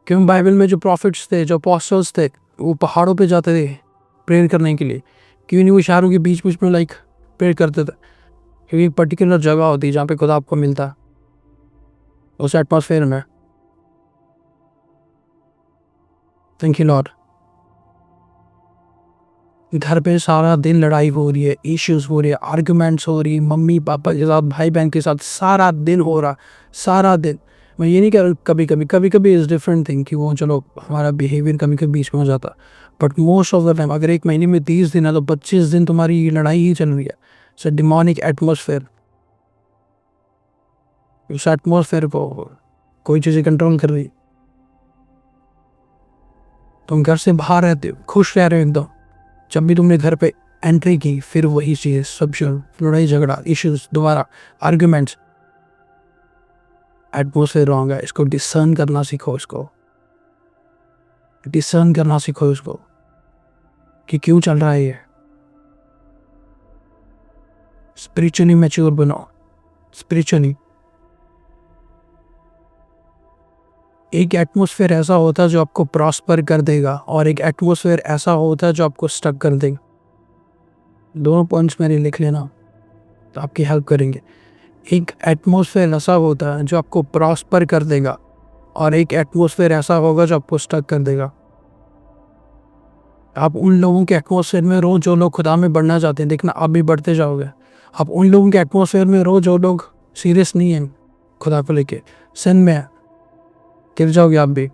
क्यों बाइबल में जो प्रॉफिट्स थे, जो अपोस्टल्स थे, वो पहाड़ों पे जाते थे प्रेयर करने के लिए? क्यों नहीं वो शहरों के बीच बीच में प्रेयर करते थे? क्योंकि एक पर्टिकुलर जगह होती है जहाँ पे खुदा आपको मिलता है, उस एटमॉस्फेयर में। Thank you Lord. घर पे सारा दिन लड़ाई हो रही है, इश्यूज हो रही है, आर्गुमेंट्स हो रही है, मम्मी पापा के साथ, भाई बहन के साथ, सारा दिन हो रहा, सारा दिन। मैं ये नहीं कह रहा, कभी कभी इज़ डिफरेंट थिंग कि वो चलो हमारा बिहेवियर कभी कभी बीच में हो जाता, but most of the time अगर एक महीने में 30 दिन है तो 25 दिन तुम्हारी ये लड़ाई ही चल रही है। सो डिमोनिक एटमोसफेयर, उस एटमोसफेयर को कोई चीज़ें कंट्रोल कर रही। तुम घर से बाहर रहते हो, खुश रह रहे हो एकदम, जब भी तुमने घर पे एंट्री की फिर वही चीज़, सब लड़ाई झगड़ा, इश्यूज, दोबारा आर्ग्यूमेंट्स। एटमोसफेयर रॉन्ग है, इसको डिसर्न करना सीखो, इसको डिसर्न करना सीखो, इसको कि क्यों चल रहा है ये। स्पिरिचुअली मैच्योर बनो, स्पिरिचुअली। एक एटमोसफेयर ऐसा होता है जो आपको प्रॉस्पर कर देगा और एक एटमोसफेयर ऐसा होता है जो आपको स्टक कर देगा। दोनों पॉइंट्स मेरे लिख लेना तो आपकी हेल्प करेंगे। एक एटमोसफेयर ऐसा होता है जो आपको प्रॉस्पर कर देगा और एक एटमोसफेयर ऐसा होगा जो आपको स्टक कर देगा। आप उन लोगों के एटमोसफेयर में रहो जो लोग खुदा में बढ़ना चाहते हैं, देखना आप भी बढ़ते जाओगे। आप उन लोगों के एटमोसफेयर में रहो जो लोग सीरियस नहीं हैं खुदा को लेके, सिन में है, गिर जाओगे आप भी।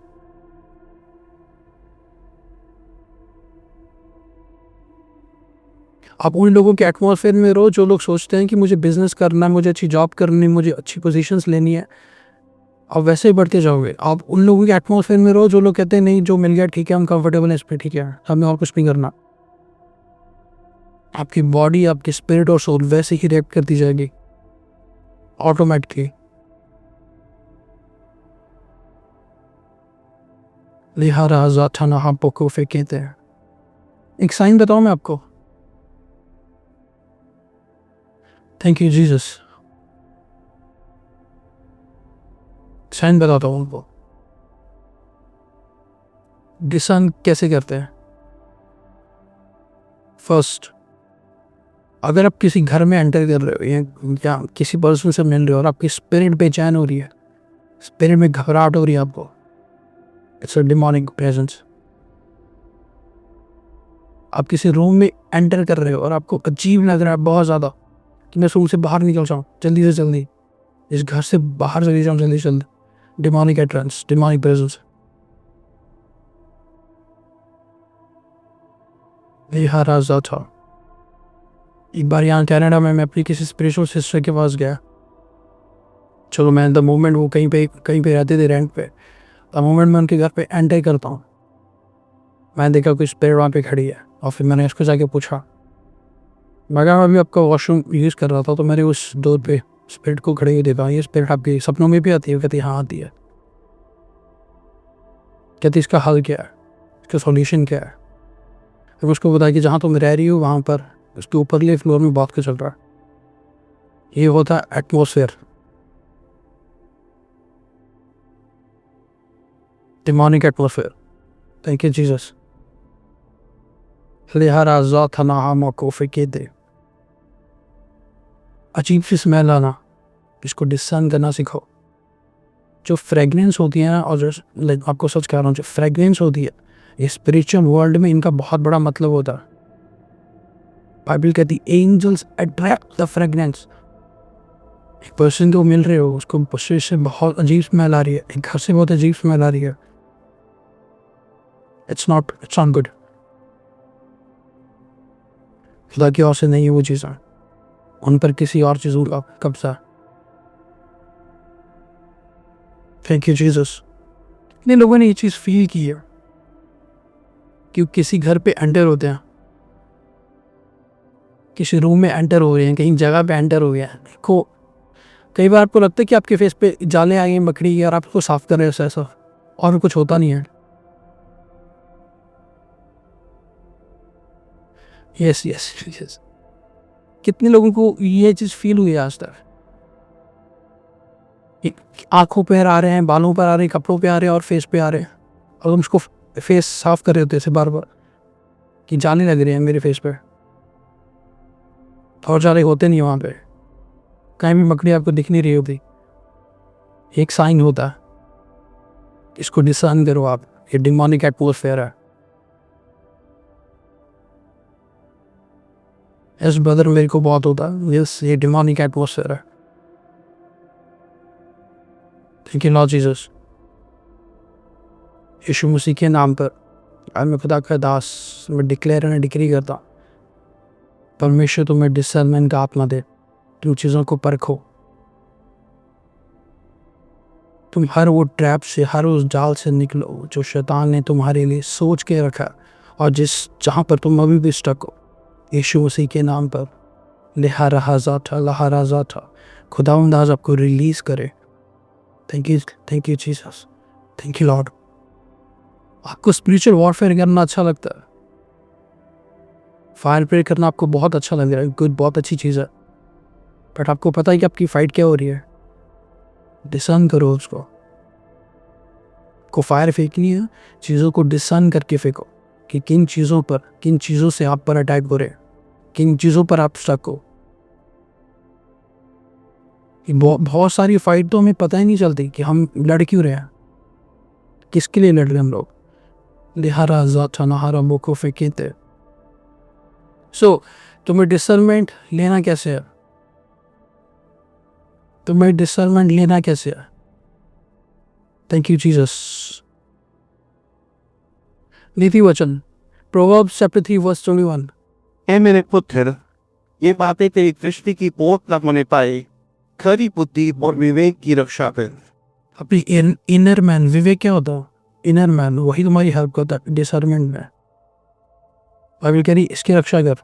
आप उन लोगों के एटमॉस्फेयर में रहो जो लोग सोचते हैं कि मुझे बिजनेस करना है, मुझे अच्छी जॉब करनी है, मुझे अच्छी पोजीशंस लेनी है, आप वैसे ही बढ़ते जाओगे। आप उन लोगों के एटमॉस्फेयर में रहो जो लोग कहते हैं नहीं जो मिल गया ठीक है, हम कंफर्टेबल हैं इसमें, ठीक है, हमें और कुछ नहीं करना। आपकी बॉडी, आपकी स्पिरिट और सोल वैसे ही रिएक्ट करती जाएगी ऑटोमेटिकली। लिहाजा थाना हम पोको फेंकते हैं। एक साइन बताऊं मैं आपको? Thank you Jesus. साइन बताता हूँ उनको। डिसर्न कैसे करते हैं? फर्स्ट, अगर आप किसी घर में एंटर कर रहे हो या किसी पर्सन से मिल रहे हो और आपकी स्पिरिट बेचैन हो रही है, स्पिरिट में घबराहट हो रही है आपको, इट्स अ डिमोनिक प्रेजेंस। आप किसी रूम में एंटर कर रहे हो और आपको अजीब लग रहा है बहुत ज़्यादा कि मैं रूम से बाहर निकल जाऊँ जल्दी से जल्दी, इस घर से बाहर चली जाऊँ जल्दी से जल्दी। Demonic entrance, demonic presence. लिहाजा था। एक बार यहाँ कनाडा में मैं अपनी किसी स्पिरिचुअल सिस्टर के पास गया चलो मैं द मोमेंट वो कहीं पे रहते थे रेंट पे, द मोमेंट मैं उनके घर पे एंटर करता हूँ, मैं देखा कोई स्पिरिट वहाँ पे खड़ी है। और फिर मैंने उसको जाके पूछा, मैं कहा अभी आपका वॉशरूम यूज़ कर रहा था तो मैंने उस डोर पे स्पिरिट को खड़े हुए देखा, ये स्पिरिट आपके सपनों में भी आती है? कहती हाँ आती है। कहती इसका हल क्या है, इसका सॉल्यूशन क्या है? फिर उसको बताया कि जहाँ तुम रह रही हो वहाँ पर उसके ऊपरले फ्लोर में बहुत कुछ चल रहा है, ये होता है atmosphere, demonic atmosphere. Thank you Jesus. लिहाजा थना मौकोफे के दे, अजीब सी स्मेल आना, इसको डिस्सन करना सीखो। जो फ्रेगनेंस होती है ना, और जो आपको सच कह रहा हूँ, जो फ्रेगनेंस होती है ये स्पिरिचुअल वर्ल्ड में इनका बहुत बड़ा मतलब होता है। बाइबल कहती एंजल्स अट्रैक्ट द फ्रेगनेंस। एक पर्सन को मिल रहे हो, उसको बस से बहुत अजीब स्मेल आ रही है, एक घर से बहुत अजीब स्मेल आ रही है, इट्स नॉट गुड। खुदा की ओर से नहीं है वो चीज़ें, उन पर किसी और चीज़ों का कब्जा। Thank you Jesus. इतने लोगों ने ये चीज़ फील की है कि किसी घर पे एंटर होते हैं, किसी रूम में एंटर हो रहे हैं, कहीं जगह पे एंटर हो गया है। देखो कई बार आपको लगता है कि आपके फेस पे जाले आ गए मकड़ी की और आप उसको साफ कर रहे हो ऐसा, और कुछ होता नहीं है। Yes yes yes. कितने लोगों को ये चीज़ फील हुई है आज तक? आंखों पर आ रहे हैं, बालों पर आ रहे हैं, कपड़ों पे आ रहे हैं और फेस पे आ रहे हैं, और हम उसको फेस साफ कर रहे होते ऐसे बार बार कि जाने लग रहे हैं मेरे फेस पे, और जाले होते नहीं वहाँ पे, कहीं भी मकड़ी आपको दिख नहीं रही होती। एक साइन होता है, इसको डिसर्न करो आप, ये डिमोनिक एटमॉस्फेयर है। इस ब्रदर मेरे को बहुत होता है, ये डिमोनिक एटमॉस्फेयर है। Thank you Lord Jesus. यीशु मसीह के नाम पर आज मैं खुदा का दास, मैं डिक्लेयर एंड डिक्री करता, परमेश्वर तुम्हें डिसर्नमेंट का आत्मा दे, तुम चीज़ों को परखो, तुम हर वो ट्रैप से, हर उस जाल से निकलो जो शैतान ने तुम्हारे लिए सोच के रखा, और जहाँ पर तुम अभी भी स्टक हो, यीशु मसीह के नाम पर लहराजा था खुदावंद आज आपको रिलीज करे। Thank you Jesus, thank you Lord. आपको स्पिरिचुअल वॉरफेयर करना अच्छा लगता है, फायर प्रे करना आपको बहुत अच्छा लग रहा है, गुड, बहुत अच्छी चीज़ है, बट आपको पता है कि आपकी फाइट क्या हो रही है? डिसर्न करो उसको। को फायर फेंकनी है, चीज़ों को डिसर्न करके फेंको कि किन चीज़ों से आप पर अटैक हो रहे हैं, किन चीज़ों पर आप स्टक हो। बहुत सारी फाइट तो हमें पता ही नहीं चलती कि हम लड़ क्यों रहे हैं, किसके लिए लड़ रहे हैं हम लोग। लिहारा मुखो फेंकते। सो तुम्हें डिसर्नमेंट लेना कैसे है? Thank you Jesus. नीति वचन प्रोवर्ब्स चैप्टर 3 वर्स 21। हे मेरे पुत्र, ये बातें तेरी दृष्टि की पोत न होने पाए, खरी बुद्धि और विवेक की रक्षा कर। अपनी इनर मैन, विवेक क्या होता है? इनर मैन, वही तुम्हारी हेल्प करता है डिसर्नमेंट में। बाइबल कह रही इसकी रक्षा कर,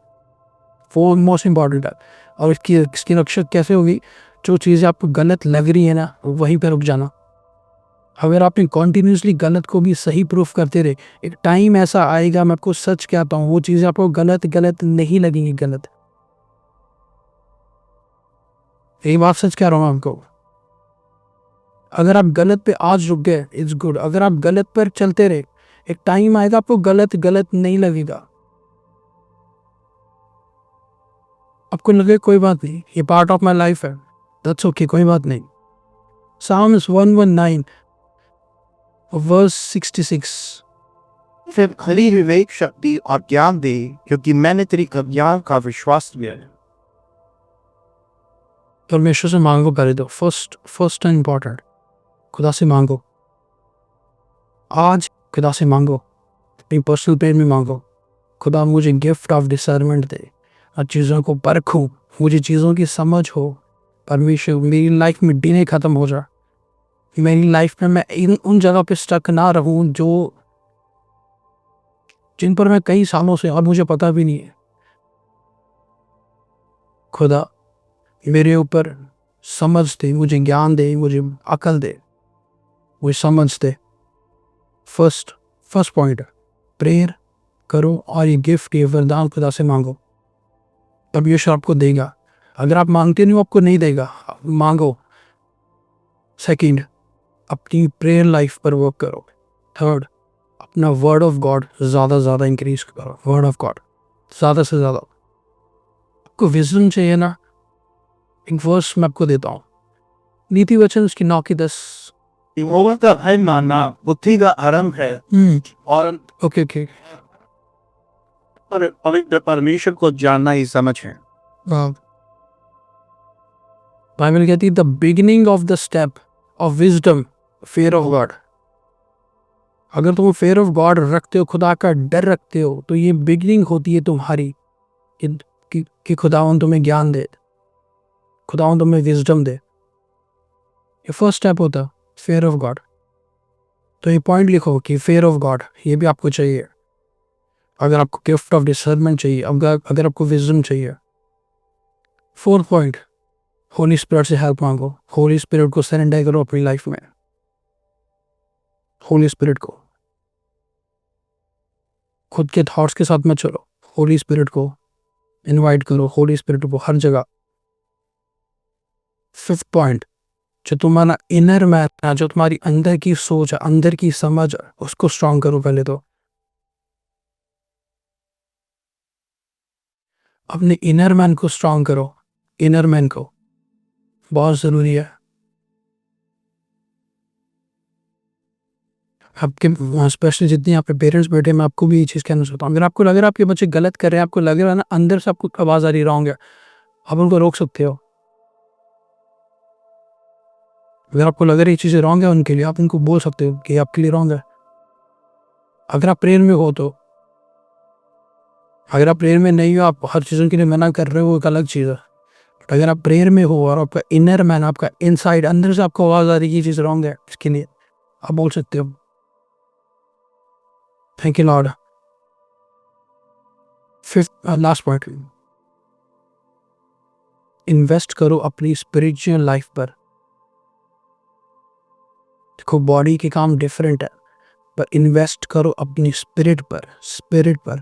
वो मोस्ट इम्पॉर्टेंट है। और इसकी रक्षा कैसे होगी? जो चीज़ें आपको गलत लग रही है ना, वहीं पर रुक जाना। अगर आपने कॉन्टीन्यूसली गलत को भी सही प्रूफ करते रहे, एक टाइम ऐसा आएगा, मैं आपको सच कहता हूँ, वो चीज़ें आपको गलत नहीं लगेंगी। गलत, यही बात सच कह रहा हूँ आपको। अगर आप गलत पे आज रुक गए, इट्स गुड। अगर आप गलत पर चलते रहे, एक टाइम आएगा आपको गलत नहीं लगेगा। आपको लगे कोई बात नहीं, ये पार्ट ऑफ माई लाइफ है, दैट्स ओके, कोई बात नहीं। Psalms 119 verse 66। फिर खरी विवेक, शक्ति और ज्ञान दे, क्योंकि मैंने तेरी ज्ञान का विश्वास किया है। परमेश्वर से मांगो पहले तो, फर्स्ट एंड इम्पॉर्टेंट, खुदा से मांगो। आज खुदा से मांगो, अपनी पर्सनल प्रेयर में मांगो, खुदा मुझे गिफ्ट ऑफ डिसर्नमेंट दे, और चीज़ों को परखूं, मुझे चीज़ों की समझ हो, परमेश्वर मेरी लाइफ में डिले ख़त्म हो जाए, मेरी लाइफ में मैं उन जगह पे स्टक ना रहूं जिन पर मैं कई सालों से और मुझे पता भी नहीं है। खुदा मेरे ऊपर समझ दे, मुझे ज्ञान दे, मुझे अकल दे, मुझे समझ दे। फर्स्ट पॉइंट, प्रेयर करो और ये गिफ्ट, ये वरदान खुदा से मांगो, परमेश्वर आपको देगा। अगर आप मांगते नहीं हो आपको नहीं देगा, मांगो। सेकंड, अपनी प्रेयर लाइफ पर वर्क करो। थर्ड, अपना वर्ड ऑफ गॉड ज़्यादा इंक्रीज करो। वर्ड ऑफ गॉड ज़्यादा से ज़्यादा। आपको विजडम चाहिए ना, एक वर्स मैं आपको देता हूँ, नीति वचन उसकी 9:10। यहोवा का भय मानना बुद्धि का आरंभ है और ओके पवित्र परमेश्वर को जानना ही समझ है। बाइबल कहती है the beginning of the step of wisdom fair of God. अगर तुम फेयर ऑफ गॉड रखते हो, खुदा का डर रखते हो, तो ये बिगिनिंग होती है तुम्हारी कि खुदावन तुम्हें ज्ञान दे, खुदावन तुम्हें विजडम दे। ये फर्स्ट स्टेप होता है फेयर ऑफ गॉड। तो ये पॉइंट लिखो कि फेयर ऑफ गॉड ये भी आपको चाहिए। अगर आपको गिफ्ट ऑफ डिसर्नमेंट चाहिए, अगर आपको विजडम चाहिए। फोर्थ पॉइंट, होली स्पिरिट से हेल्प मांगो। होली स्पिरिट को सरेंडर करो अपनी लाइफ में। होली स्पिरिट को, खुद के थॉट्स के साथ मत चलो, होली स्पिरिट को इनवाइट करो, होली स्पिरिट को हर जगह। फिफ्थ पॉइंट, जो तुम्हारा इनर मैन है, जो तुम्हारी अंदर की सोच है, अंदर की समझ है, उसको स्ट्रांग करो। पहले तो अपने इनर मैन को स्ट्रांग करो। इनर मैन को बहुत ज़रूरी है। आपके स्पेशली जितने यहाँ पे पेरेंट्स बैठे, मैं आपको भी ये चीज़ कहना चाहता हूँ, अगर आपको लग रहा है आपके बच्चे गलत कर रहे हैं, आपको लग रहा है ना अंदर से आपको आवाज़ आ रही रॉन्ग है, आप उनको रोक सकते हो। अगर आपको लग रहा है ये चीज़ें रॉन्ग है उनके लिए, आप उनको बोल सकते हो कि आपके लिए रॉन्ग है। अगर आप प्रेयर में हो तो, अगर आप प्रेयर में नहीं हो, आप हर चीज़ों के लिए मना कर रहे हो, वो एक अलग चीज़ है। बट अगर आप प्रेयर में हो और आपका इनर मैन, आपका इनसाइड अंदर से आपको आवाज़ आ रही है ये चीज़ रॉन्ग है, इसके लिए आप बोल सकते हो thank you Lord. Fifth last point, invest करो अपनी स्पिरिचुअल लाइफ पर। देखो बॉडी के काम डिफरेंट है, पर इन्वेस्ट करो अपनी स्पिरिट पर।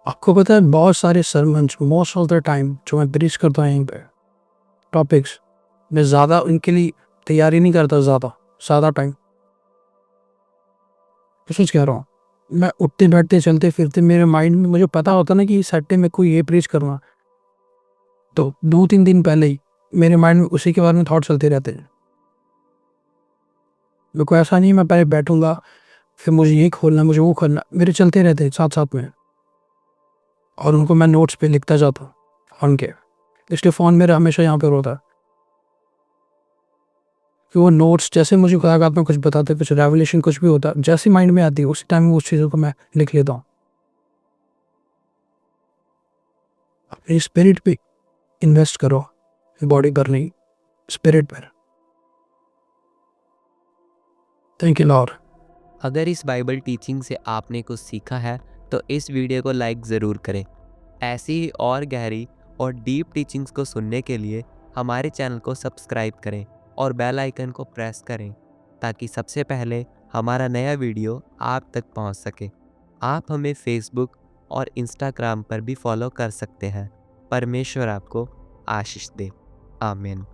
आपको पता है बहुत सारे sermons most of the time जो मैं प्रीच करता हूँ यहीं पे टॉपिक्स, मैं ज़्यादा उनके लिए तैयारी नहीं करता, ज़्यादा टाइम कुछ कह रहा हूँ। मैं उठते बैठते चलते फिरते मेरे माइंड में मुझे पता होता ना कि सैटरडे में कोई ये प्रीच करना, तो 2-3 दिन पहले ही मेरे माइंड में उसी के बारे में थॉट चलते रहते हैं। मेरे को ऐसा नहीं मैं पहले बैठूंगा फिर मुझे ये खोलना, मुझे वो खोलना, मेरे चलते रहते हैं साथ में, और उनको मैं नोट्स पे लिखता जाता हूँ फ़ोन के। इसलिए फ़ोन मेरा हमेशा यहाँ पे होता है कि वो नोट्स जैसे मुझे खुदा में कुछ बताते, कुछ रेवलेशन कुछ भी होता, जैसे माइंड में आती है उसी टाइम उस चीज़ों को मैं लिख लेता हूँ। अपनी स्पिरिट पे इन्वेस्ट करो, बॉडी पर नहीं, स्पिरिट पर। Thank you Lord. अगर इस बाइबल टीचिंग से आपने कुछ सीखा है तो इस वीडियो को लाइक ज़रूर करें। ऐसी ही और गहरी और डीप टीचिंग्स को सुनने के लिए हमारे चैनल को सब्सक्राइब करें और बेल आइकन को प्रेस करें ताकि सबसे पहले हमारा नया वीडियो आप तक पहुंच सके। आप हमें फेसबुक और इंस्टाग्राम पर भी फॉलो कर सकते हैं। परमेश्वर आपको आशीष दे। आमीन।